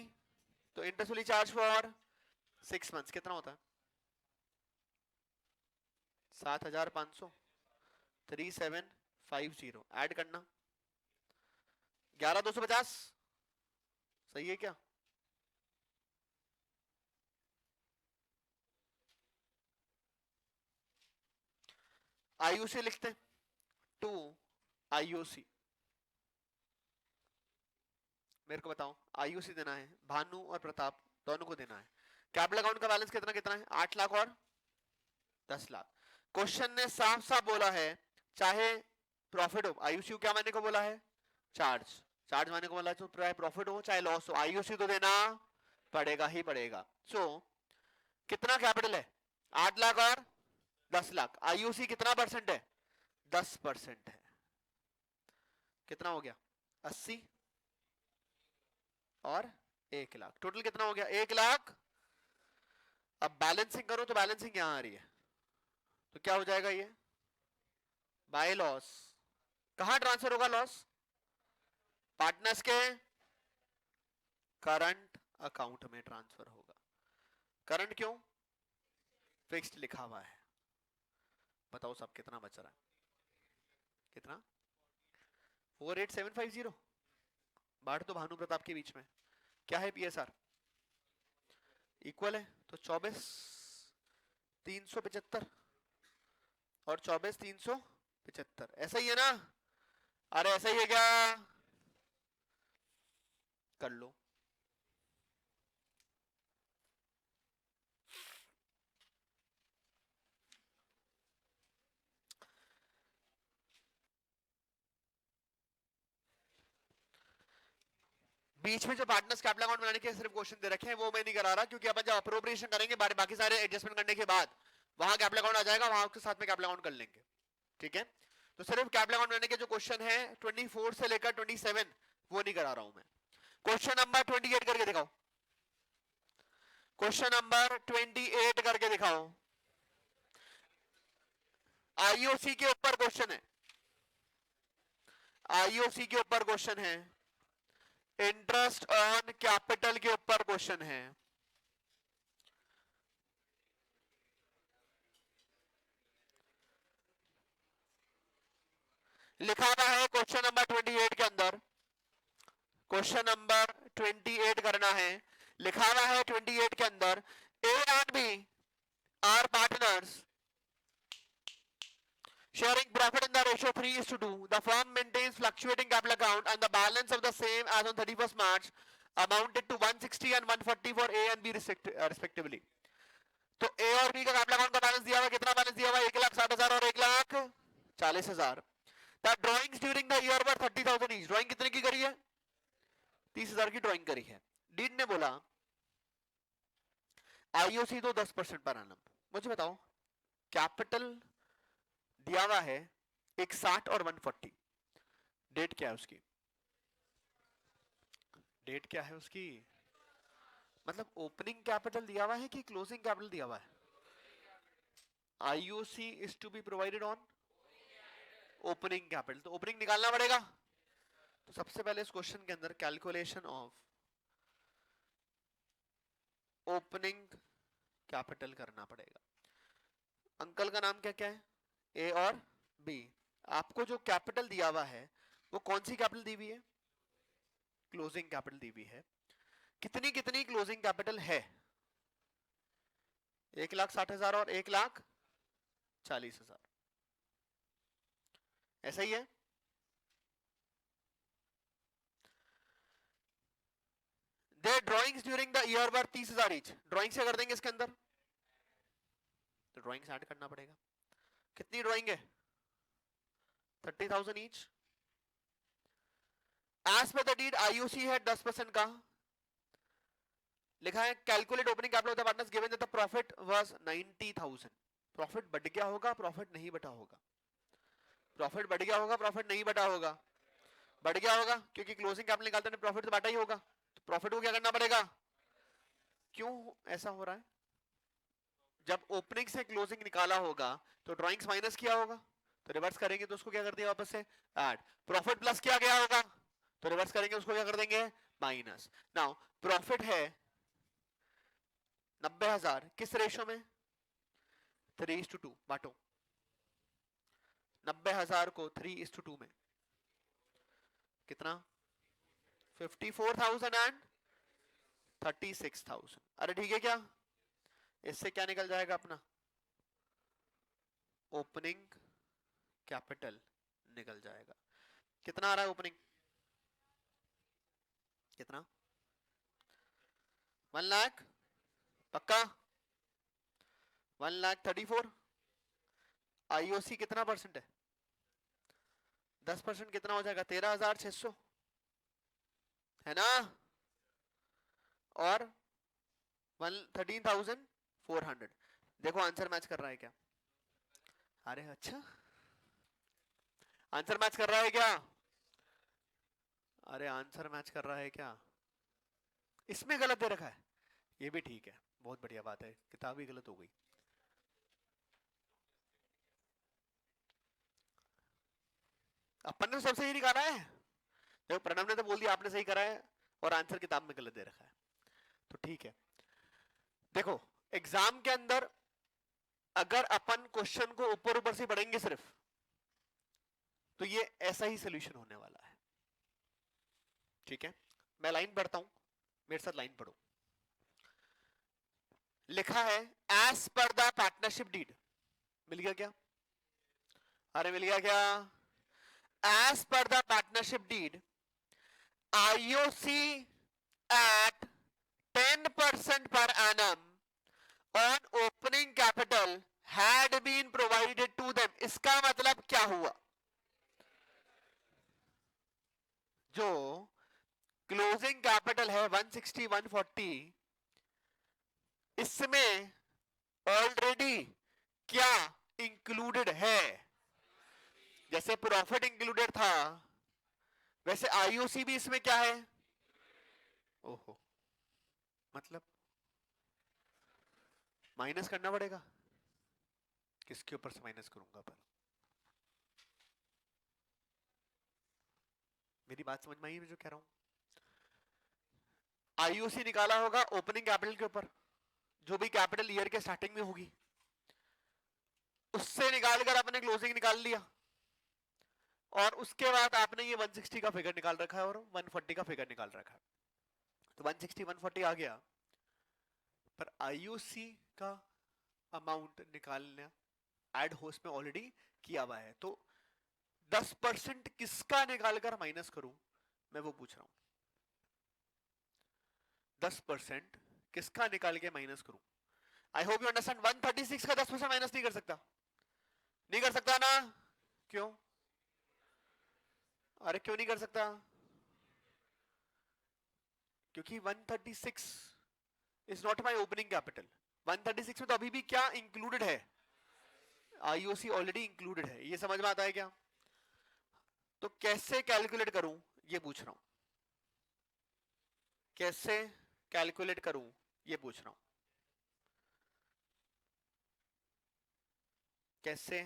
तो interest will charge for 6 months, कितना होता है 7,500, 3750, ऐड करना 11,250, सही है क्या, आईयूसी लिखते हैं, टू आईयूसी, मेरे को बताओ आईयूसी देना है, भानु और प्रताप दोनों को देना है। कैपिटल अकाउंट का बैलेंस कितना कितना है 8 लाख और 10 लाख। क्वेश्चन ने साफ साफ बोला है चाहे प्रॉफिट हो, आईयूसी क्या मानने को बोला है, चार्ज, चार्ज मानने को बोला है, तो चाहे प्रॉफिट हो चाहे लॉस हो आईयूसी तो देना पड़ेगा ही पड़ेगा। सो कितना कैपिटल है 8 लाख और 10 लाख, आईयूसी कितना परसेंट है 10% है, कितना हो गया 80 और 1,00,000, टोटल कितना हो गया 1,00,000। अब बैलेंसिंग करो तो बैलेंसिंग यहां आ रही है, तो क्या हो जाएगा ये बाय लॉस, कहां ट्रांसफर होगा लॉस, पार्टनर्स के करंट अकाउंट में ट्रांसफर होगा। करंट क्यों, फिक्स्ड लिखा हुआ है, बताओ सब कितना बच रहा है, कितना 48750, बांट दो भानु प्रताप के बीच में, क्या है पीएसआर इक्वल है तो 24 375 और 24 375, ऐसा ही है ना? अरे ऐसा ही है क्या? कर लो। बीच में जो पार्टनर्स कैपिटल अकाउंट बनाने के सिर्फ क्वेश्चन दे रखे हैं वो मैं नहीं करा रहा, क्योंकि अपन जब अप्रोप्रिएशन करेंगे बाकी सारे एडजस्टमेंट करने के बाद वहां कैपिटल अकाउंट आ जाएगा, वहां उसके साथ में कैपिटल अकाउंट कर लेंगे। ठीक है, तो सिर्फ कैपिटल अकाउंट बनाने के जो क्वेश्चन है 24 से लेकर 27 वो नहीं करा रहा हूं मैं। क्वेश्चन नंबर 28 करके दिखाओ। क्वेश्चन नंबर 28 करके दिखाओ। आईओसी के ऊपर क्वेश्चन है, आईओसी के ऊपर क्वेश्चन है, इंटरेस्ट ऑन कैपिटल के ऊपर क्वेश्चन है। लिखा हुआ है क्वेश्चन नंबर 28 के अंदर, क्वेश्चन नंबर 28 करना है। लिखा हुआ है 28 के अंदर, A and B are partners sharing profit in the ratio 3:2. The firm maintains fluctuating capital account and the balance of the same as on 31st March amounted to 160 and 140 for A and B respectively. तो A और B का capital account का balance दिया हुआ, कितना balance दिया हुआ? 1,60,000 और 1,40,000। The drawings during the year were 30,000 each. Drawing कितने की करी है? 30,000 की ड्राइंग करी है। डीन ने बोला आईओसी तो 10% पर एनम। मुझे बताओ कैपिटल दिया हुआ है 160 और 140, डेट क्या है उसकी? डेट क्या है उसकी? मतलब ओपनिंग कैपिटल दिया हुआ है कि क्लोजिंग कैपिटल दिया हुआ है? IOC is to be provided on opening capital, तो ओपनिंग निकालना पड़ेगा। तो सबसे पहले इस क्वेश्चन के अंदर कैलकुलेशन ऑफ ओपनिंग कैपिटल करना पड़ेगा। अंकल का नाम क्या क्या है? ए और बी। आपको जो कैपिटल दिया हुआ है वो कौन सी कैपिटल दी हुई है? क्लोजिंग कैपिटल दी हुई है। कितनी कितनी क्लोजिंग कैपिटल है? 1,60,000 और 1,40,000, ऐसा ही है। Their drawings during the year were 30,000 each. Drawing से कर देंगे इसके अंदर, तो ड्राइंग ऐड करना पड़ेगा। कितनी ड्राइंग है? 30,000 each. As per the deed, IOC है 10% का। लिखा है calculate opening capital of the partners given that the profit was 90,000। Profit बढ़ गया होगा, प्रॉफिट नहीं बटा होगा? प्रॉफिट बढ़ गया होगा, प्रॉफिट नहीं बटा होगा? बढ़ गया होगा, क्योंकि क्लोजिंग कैपिटल निकालते हैं प्रॉफिट तो बांटा ही होगा। तो प्रॉफिट को क्या करना पड़ेगा? क्यों ऐसा हो रहा है? जब ओपनिंग से क्लोजिंग निकाला होगा तो ड्राइंग्स माइनस किया होगा, तो रिवर्स करेंगे तो उसको क्या कर दिया वापस से ऐड। प्रॉफिट प्लस किया गया होगा तो रिवर्स करेंगे उसको क्या कर देंगे? माइनस। नाउ प्रॉफिट है 90,000, किस रेशो में? 3:2। बांटो 90,000 को 3:2 में, कितना? 54,000 एंड 36,000। अरे ठीक है क्या? इससे क्या निकल जाएगा अपना? ओपनिंग कैपिटल निकल जाएगा। कितना आ रहा है ओपनिंग? कितना? 1 लाख पक्का? 1,34,000। आईओसी कितना परसेंट है? 10%। कितना हो जाएगा? 13,600 है ना? और 13,400। देखो आंसर मैच कर रहा है क्या? अरे अच्छा, आंसर मैच कर रहा है क्या? अरे आंसर मैच कर रहा है क्या? इसमें गलत दे रखा है, ये भी ठीक है, बहुत बढ़िया बात है, किताब ही गलत हो गई। अपन ने सब सही निकाला है। देखो प्रणव ने तो बोल दिया आपने सही करा है, और आंसर किताब में गलत दे रखा है, तो ठीक है। देखो एग्जाम के अंदर अगर अपन क्वेश्चन को ऊपर ऊपर से पढ़ेंगे सिर्फ, तो ये ऐसा ही सोल्यूशन होने वाला है। ठीक है, मैं लाइन पढ़ता हूं, मेरे साथ लाइन पढ़ो। लिखा है as per the partnership deed, मिल गया क्या? अरे मिल गया क्या? As per the partnership deed IOC at 10% per annum on opening capital had been provided to them. इसका मतलब क्या हुआ? जो क्लोजिंग कैपिटल है 160 140, इसमें ऑलरेडी क्या इंक्लूडेड है? जैसे प्रॉफिट इंक्लूडेड था वैसे आईओसी भी इसमें क्या है? ओहो, मतलब माइनस करना पड़ेगा। किसके ऊपर से माइनस करूंगा? पर मेरी बात समझ में आई मैं जो कह रहा हूं? आईओसी निकाला होगा ओपनिंग कैपिटल के ऊपर, जो भी कैपिटल ईयर के स्टार्टिंग में होगी उससे निकालकर आपने क्लोजिंग निकाल लिया, और उसके बाद आपने ये 160 का फिगर निकाल रखा है और 140 का फिगर निकाल रखा है। तो 160 140 आ गया, पर आईओसी का अमाउंट निकालना एड होस्ट में ऑलरेडी किया हुआ है, तो 10% किसका निकालकर माइनस करूं, मैं वो पूछ रहा हूं। 10% किसका निकाल के माइनस करूं? I hope you understand. 136 का 10% माइनस नहीं कर सकता, नहीं कर सकता ना? क्यों? अरे क्यों नहीं कर सकता? क्योंकि 136 is not my opening capital. 136 में तो अभी भी क्या इंक्लूडेड है? आईओसी ऑलरेडी इंक्लूडेड है। ये समझ में आता है क्या? तो कैसे कैलकुलेट करूं ये पूछ रहा हूं, कैसे कैलकुलेट करूं ये पूछ रहा हूं, कैसे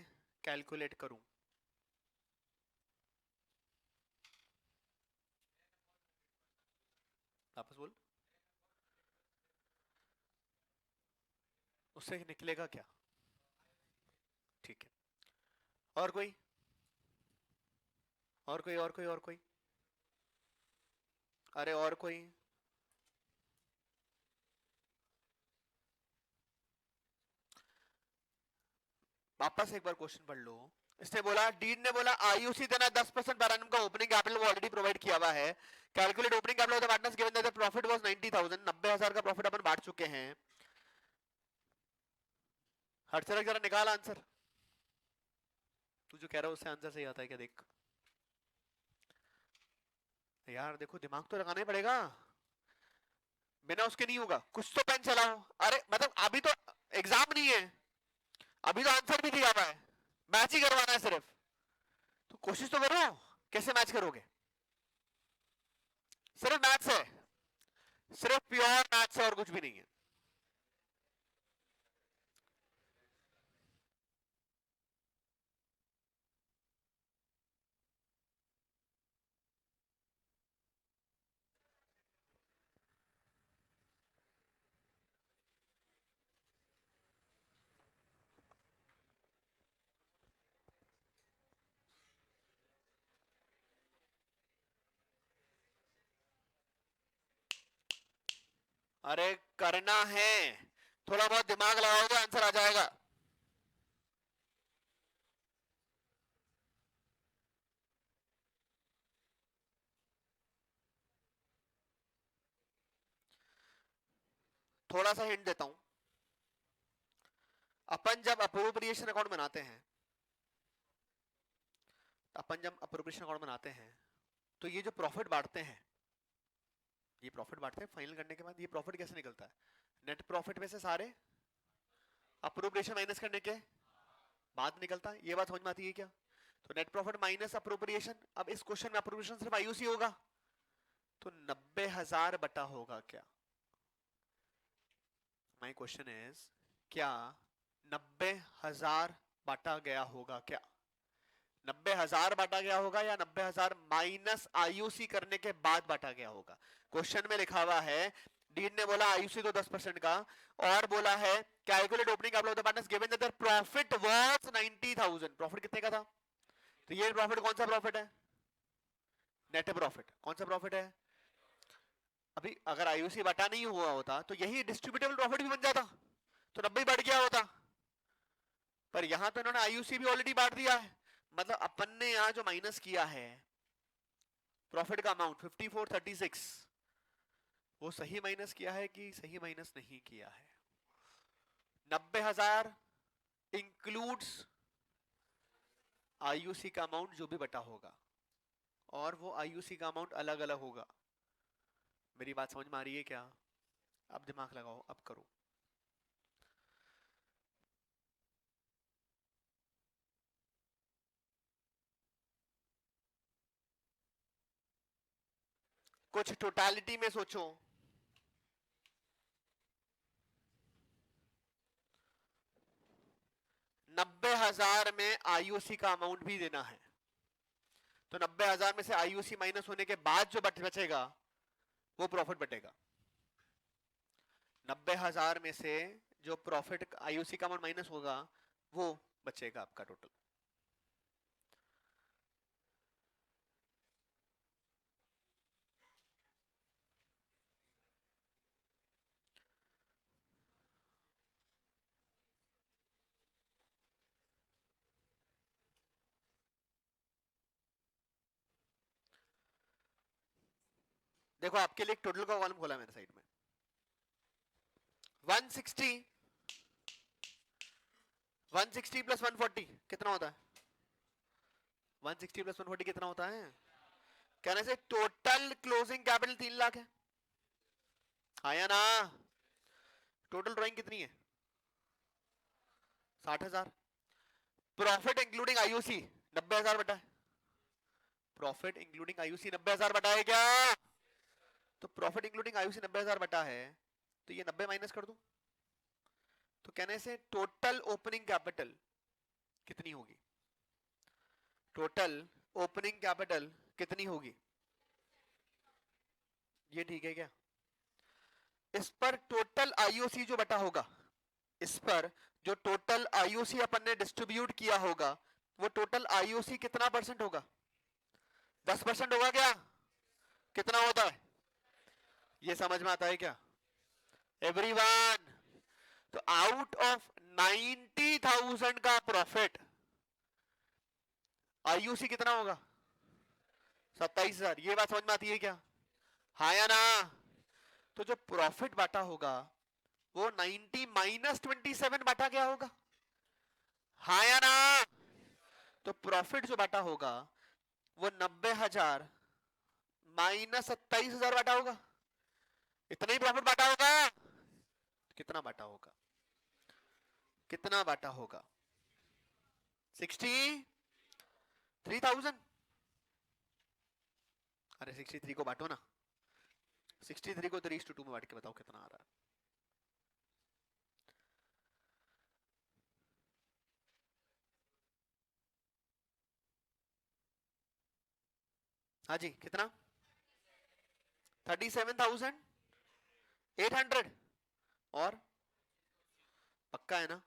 कैलकुलेट करूं? वापस बोल, उससे निकलेगा क्या? ठीक है, और कोई? और कोई? और कोई? और कोई? अरे और कोई? वापस एक बार क्वेश्चन पढ़ लो। इसने बोला, डीन ने बोला आईयूसी देना 10% पर एनम का ओपनिंग कैपिटल वो ऑलरेडी प्रोवाइड किया हुआ है। Calculate opening capital of the partners given that the profit was 90,000, 90,000 का प्रॉफिट अपन बांट चुके हैं। हर तरह जरा निकाल आंसर। तू जो कह रहा है उससे आंसर सही आता है क्या? देख यार, देखो दिमाग तो लगाना ही पड़ेगा, बिना उसके नहीं होगा। कुछ तो पेन चलाओ। अरे मतलब अभी तो एग्जाम नहीं है, अभी तो आंसर भी दिया हुआ है, मैच ही करवाना है सिर्फ। तो कोशिश तो करो। कैसे मैच करोगे? सिर्फ मैथ्स है, सिर्फ प्योर मैथ्स है और कुछ भी नहीं है। अरे करना है, थोड़ा बहुत दिमाग लगाओगे आंसर आ जाएगा। थोड़ा सा हिंट देता हूं। अपन जब अप्रोप्रिएशन अकाउंट बनाते हैं, अपन जब अप्रोप्रिएशन अकाउंट बनाते हैं तो ये जो प्रॉफिट बांटते हैं, ये प्रॉफिट बांटते हैं फाइनल करने के बाद, ये प्रॉफिट कैसे निकलता है? नेट प्रॉफिट में से सारे अप्रोप्रिएशन माइनस करने के बाद निकलता है। ये बात समझ में आती है क्या? तो नेट प्रॉफिट माइनस अप्रोप्रिएशन। अब इस क्वेश्चन में अप्रोप्रिएशन सिर्फ आईयूसी होगा, तो 90,000 बटा होगा क्या? माय क्वेश्चन इज, क्या 90,000 बांटा गया होगा क्या? 90,000 बांटा गया होगा या 90,000 माइनस आईयूसी करने के बाद बांटा गया होगा? क्वेश्चन में लिखा हुआ है, डीन ने बोला आईयूसी तो 10% का, और बोला है calculate opening capital of the partners given that their profit was 90,000। Profit कितने का था? तो ये प्रॉफिट कौन सा प्रॉफिट है? Net profit. कौन सा प्रॉफिट है? अभी अगर आईयूसी बटा नहीं हुआ होता तो यही डिस्ट्रीब्यूटेबल प्रॉफिट भी बन जाता। तो 90 बढ़ गया होता, पर यहां तो इन्होंने आईयूसी भी ऑलरेडी बांट दिया है, मतलब अपन ने यहां जो माइनस किया है प्रॉफिट का अमाउंट 5436, वो सही माइनस किया है कि सही माइनस नहीं किया है? 90,000 इंक्लूड्स आईयूसी का अमाउंट जो भी बटा होगा, और वो आईयूसी का अमाउंट अलग अलग होगा। मेरी बात समझ में आ रही है क्या? अब दिमाग लगाओ, अब करो। कुछ टोटालिटी में सोचो। 90,000 में आईयूसी का अमाउंट भी देना है, तो 90,000 में से आईयूसी माइनस होने के बाद जो बचेगा वो प्रॉफिट बटेगा। 90,000 में से जो प्रॉफिट आईयूसी का अमाउंट माइनस होगा वो बचेगा आपका टोटल। देखो आपके लिए एक टोटल का कॉलम खोला मैंने साइड में। 160 160 प्लस 140 कितना होता है? 160 प्लस 140 कितना होता है? कहने से टोटल क्लोजिंग कैपिटल 3 लाख है, हाँ या ना? टोटल ड्राइंग कितनी है? 60,000। प्रॉफिट इंक्लूडिंग आईयूसी 90,000 बटा है। प्रॉफिट इंक्लूडिंग आईयूसी 90,000 बटा है क्या? तो प्रॉफिट इंक्लूडिंग आईयूसी 90,000 बटा है, तो ये 90 माइनस कर दूं, तो कहने से टोटल ओपनिंग कैपिटल कितनी होगी? टोटल ओपनिंग कैपिटल कितनी होगी? ये ठीक है क्या? इस पर टोटल आईओसी जो बटा होगा, इस पर जो टोटल आईओसी अपन ने डिस्ट्रीब्यूट किया होगा, वो टोटल आईओसी कितना परसेंट होगा? 10% होगा क्या? कितना होता है? ये समझ में आता है क्या एवरीवन? तो आउट ऑफ 90,000 का प्रॉफिट आईयूसी कितना होगा? 27,000। ये बात समझ में आती है क्या? हाँ या ना? तो जो प्रॉफिट बांटा होगा वो 90 माइनस 27 बांटा गया होगा, हाँ या ना? तो प्रॉफिट जो बांटा होगा वो 90,000 माइनस 27,000 बांटा होगा। इतना ही प्रॉफिट बांटा होगा। कितना बांटा होगा? कितना बांटा होगा? 63,000। अरे 63 को बांटो ना, 63 को 3:2 में बांट के बताओ कितना आ रहा है। हाँ जी कितना? 37,800। और पक्का है ना?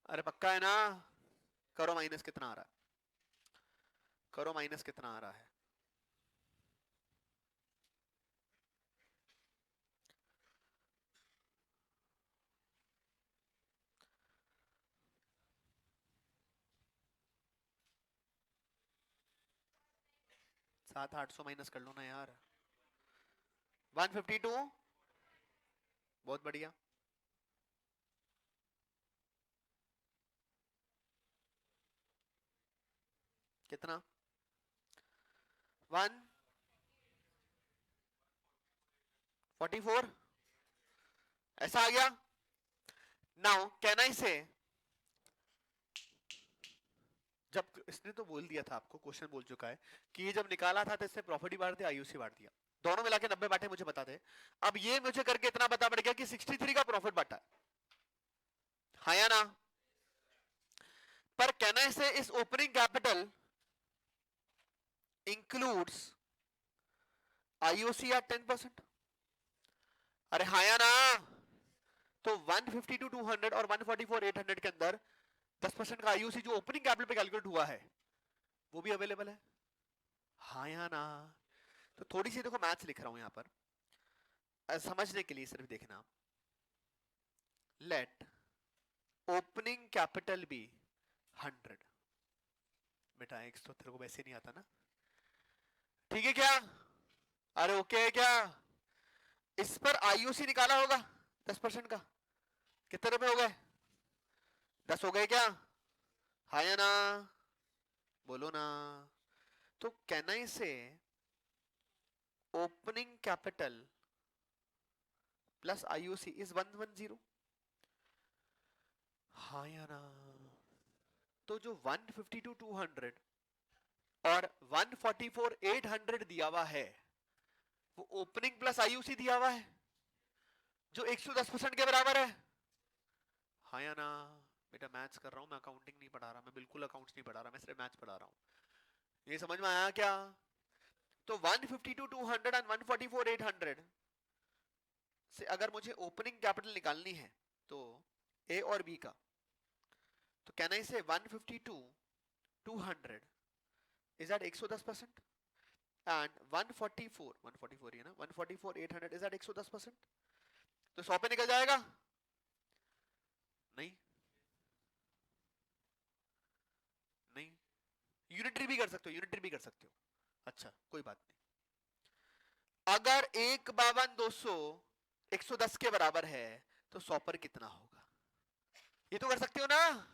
अरे पक्का है ना? करो माइनस कितना आ रहा है, करो माइनस कितना आ रहा है? सात 800 माइनस कर लो ना यार। 152। बहुत बढ़िया। कितना? 144 ऐसा आ गया। नाउ कैन आई से, जब इसने तो बोल दिया था आपको, क्वेश्चन बोल चुका है कि ये जब निकाला था तो इससे प्रॉफिट ही बांट दिया आईयूसी बांट दिया, दोनों मिला के 90 बांटे मुझे बता दे। अब ये मुझे करके इतना बता पड़ गया कि 63 का प्रॉफिट बांटा है, हाँ या ना? पर कैन आई से इस opening capital includes IOC at 10%? अरे हाँ या ना? तो 152,200 और 144,800 के अंदर 10% का आईयूसी जो ओपनिंग कैपिटल पे कैलकुलेट हुआ है वो भी अवेलेबल है, हाँ या ना? तो थोड़ी सी देखो मैथ्स लिख रहा हूं यहां पर, समझने के लिए सिर्फ देखना। Let opening capital be 100। बेटा एक्स तो तेरे को वैसे नहीं आता ना, ठीक है क्या? अरे ओके है क्या? इस पर आईयूसी निकाला होगा 10% का, कितने रुपए हो गए? 10 हो गए क्या? हाँ या ना? बोलो ना। तो कैन आई से opening capital plus IUC is 110? हाँ या ना? तो जो 152,200 और 144,800 दिया हुआ है वो ओपनिंग प्लस आईयूसी दिया हुआ है जो 110% के बराबर है। हाँ या ना? बेटा मैथ्स कर रहा हूं मैं, अकाउंटिंग नहीं पढ़ा रहा, मैं बिल्कुल अकाउंट्स नहीं पढ़ा रहा, मैं सिर्फ मैथ्स पढ़ा रहा हूं। ये समझ में आया क्या? तो 152,200 एंड 144,800 से अगर मुझे ओपनिंग कैपिटल निकालनी है तो ए और बी का, तो कैन आई से 152,200 इज एट 110% एंड 144 ये ना 144,800 इज एट 110%। तो 100 पे निकल जाएगा? नहीं नहीं, यूनिटरी भी कर सकते हो, यूनिटरी भी कर सकते हो। अच्छा कोई बात नहीं। अगर 152,200 110 के बराबर है तो 100 पर कितना होगा? ये तो कर सकते हो ना।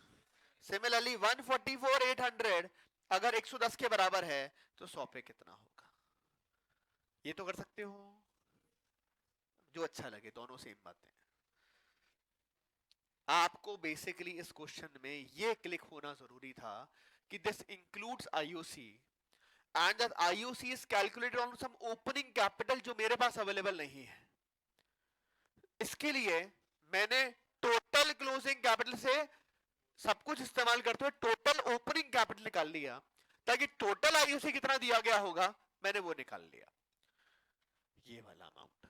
सिमिलरली 144,800 अगर 110 के बराबर है तो 100 पे कितना होगा? ये तो कर सकते हो, जो अच्छा लगे, दोनों सेम बातें। आपको बेसिकली इस क्वेश्चन में ये क्लिक होना जरूरी था कि this includes IUC and that IUC is calculated on some opening capital जो मेरे पास अवेलेबल नहीं है। इसके लिए मैंने टोटल क्लोजिंग कैपिटल से सब कुछ इस्तेमाल करते हुए टोटल ओपनिंग कैपिटल निकाल लिया, ताकि टोटल आईयूसी कितना दिया गया होगा मैंने वो निकाल लिया, ये वाला अमाउंट।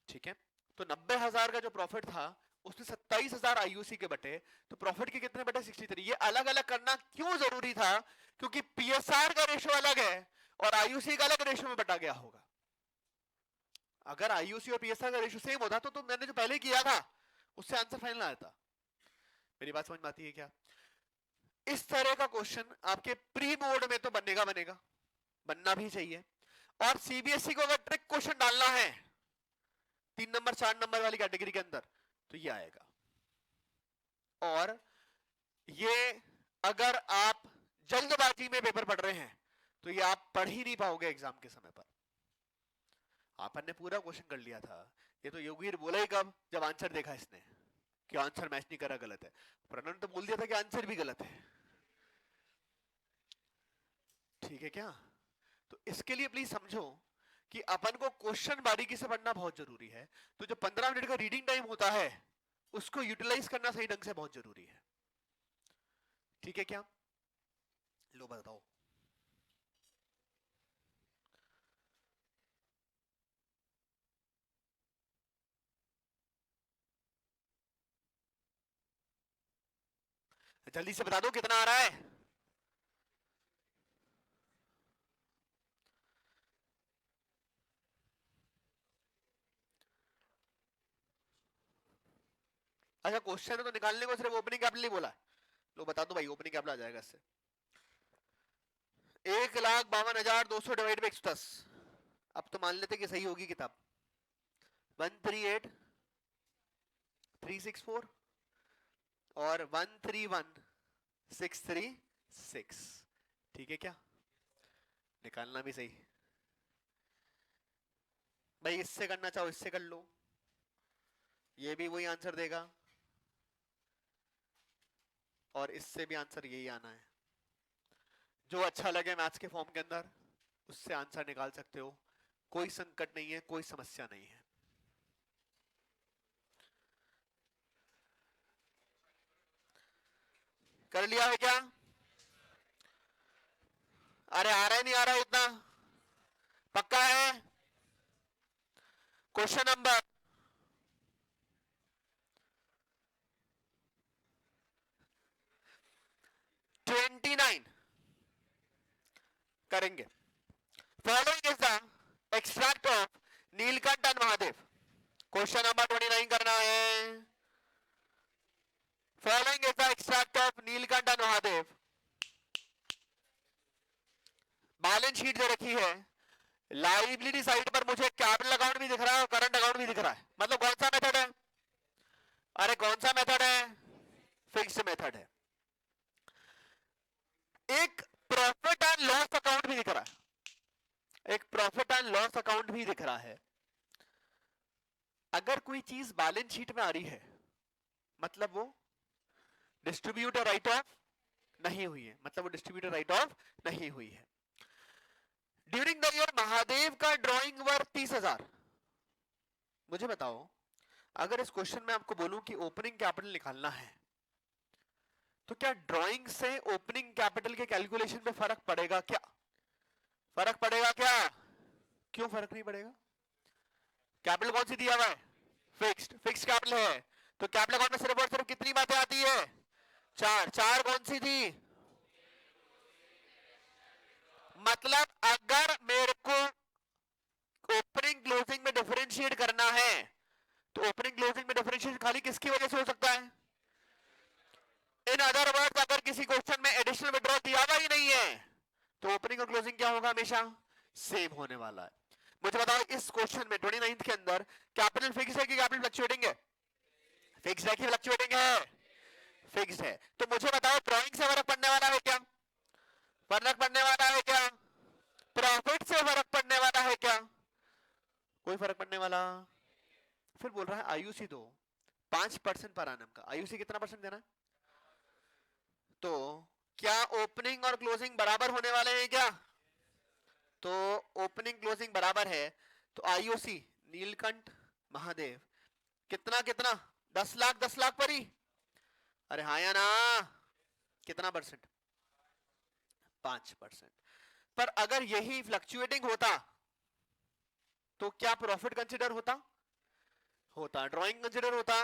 ठीक है, तो 90,000 का जो प्रॉफिट था उसमें 27,000 आईयूसी के बटे, तो प्रॉफिट के कितने बटे? 63। ये अलग अलग करना क्यों जरूरी था? क्योंकि पीएसआर का रेशो अलग है और आईयूसी का अलग रेशो में बटा गया होगा। अगर आईयूसी और पीएसआर का रेशो सेम होता तो मैंने जो पहले किया था उससे आंसर फाइनल आया था। मेरी बात समझ में आती है क्या? इस तरह का क्वेश्चन आपके प्री बोर्ड में तो बनेगा बनना भी चाहिए। और सीबीएसई को अगर ट्रिक क्वेश्चन डालना है 3 नंबर 4 नंबर वाली कैटेगरी के अंदर तो ये आएगा। और ये अगर आप जल्दबाजी में पेपर पढ़ रहे हैं तो ये आप पढ़ ही नहीं पाओगे एग्जाम के समय पर। आपन ने पूरा क्वेश्चन कर लिया था, ये तो योगवीर बोला ही कब? जब आंसर देखा इसने कि आंसर मैच नहीं करा, गलत है। प्रणव ने तो बोल दिया था कि आंसर भी गलत है। ठीक है क्या? तो इसके लिए प्लीज समझो कि अपन को क्वेश्चन बारीकी से पढ़ना बहुत जरूरी है। तो जो 15 मिनट का रीडिंग टाइम होता है उसको यूटिलाइज करना सही ढंग से बहुत जरूरी है। ठीक है क्या? लो बताओ। जल्दी से बता दो कितना आ रहा है। अच्छा क्वेश्चन है तो निकालने को सिर्फ ओपनिंग कैपिटल ही बोला। लो बता दो भाई, ओपनिंग कैपिटल आ जाएगा इससे 1,52,200 डिवाइड बाई 110। अब तो मान लेते कि सही होगी किताब। 138,364 और 131,636। ठीक है क्या? निकालना भी सही भाई, इससे करना चाहो इससे कर लो, ये भी वही आंसर देगा और इससे भी आंसर यही आना है। जो अच्छा लगे मैथ्स के फॉर्म के अंदर उससे आंसर निकाल सकते हो, कोई संकट नहीं है, कोई समस्या नहीं है। कर लिया है क्या? अरे आ रहा है नहीं आ रहा है इतना? पक्का है? क्वेश्चन नंबर 29 करेंगे। Following is the extract of Neelkanth and Mahadev. Question number 29 करना है। Following is the extract of Neelkanth and Mahadev. Balance sheet जो रखी है, लाइबिलिटी साइड पर मुझे कैपिटल अकाउंट भी दिख रहा है और करंट अकाउंट भी दिख रहा है। मतलब कौन सा मेथड है? अरे कौन सा मेथड है? फिक्स्ड मेथड है। एक प्रॉफिट एंड लॉस अकाउंट भी दिख रहा है, एक प्रॉफिट एंड लॉस अकाउंट भी दिख रहा है। अगर कोई चीज बैलेंस शीट में आ रही है मतलब वो डिस्ट्रीब्यूटर राइट ऑफ नहीं हुई है, मतलब वो डिस्ट्रीब्यूटर राइट ऑफ नहीं हुई है। ड्यूरिंग द ईयर महादेव का ड्रॉइंग वर्थ 30,000। मुझे बताओ, अगर इस क्वेश्चन में आपको बोलूं कि ओपनिंग कैपिटल निकालना है तो क्या ड्राइंग से ओपनिंग कैपिटल के कैलकुलेशन पे फर्क पड़ेगा क्या? फर्क पड़ेगा क्या? क्यों फर्क नहीं पड़ेगा? कैपिटल कौन सी दिया हुआ है? फिक्स्ड। फिक्स्ड कैपिटल है तो कैपिटल अकाउंट में सिर्फ और सिर्फ कितनी बातें आती है? चार। चार कौन सी थी? मतलब अगर मेरे को ओपनिंग क्लोजिंग में डिफरेंशिएट करना है तो ओपनिंग क्लोजिंग में डिफरेंशिएशन खाली किसकी वजह से हो सकता है? इन अदर वर्ड्स, अगर किसी क्वेश्चन में एडिशनल विड्रॉ दिया हुआ ही नहीं है तो ओपनिंग और क्लोजिंग क्या होगा? हमेशा सेम होने वाला है। मुझे बताओ, इस क्वेश्चन में 29th के अंदर कैपिटल फिक्स है कि कैपिटल फ्लक्चुएटिंग है? फिक्स है कि फ्लक्चुएटिंग है? फिक्स है। तो मुझे बताओ, ड्राइंग से फर्क पड़ने वाला है क्या? फर्क पड़ने वाला है क्या? प्रॉफिट से फर्क पड़ने वाला है क्या? कोई फर्क पड़ने वाला? फिर बोल रहा है आईयूसी दो 5% पर आनम का। आईयूसी कितना परसेंट देना है? तो क्या ओपनिंग और क्लोजिंग बराबर होने वाले हैं क्या? तो ओपनिंग क्लोजिंग बराबर है तो आईओसी नीलकंठ महादेव कितना कितना 10 लाख 10 लाख पर ही। अरे हाँ या ना? कितना परसेंट? 5%। पर अगर यही फ्लक्चुएटिंग होता तो क्या प्रॉफिट कंसिडर होता? होता। ड्राइंग कंसिडर होता?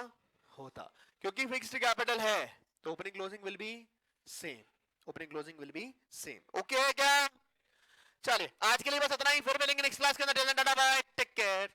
होता। क्योंकि फिक्स्ड कैपिटल है तो opening closing will be same. Opening closing will be same. Okay है क्या? चलिए आज के लिए बस इतना ही, फिर मिलेंगे नेक्स्ट क्लास के अंदर। Take care.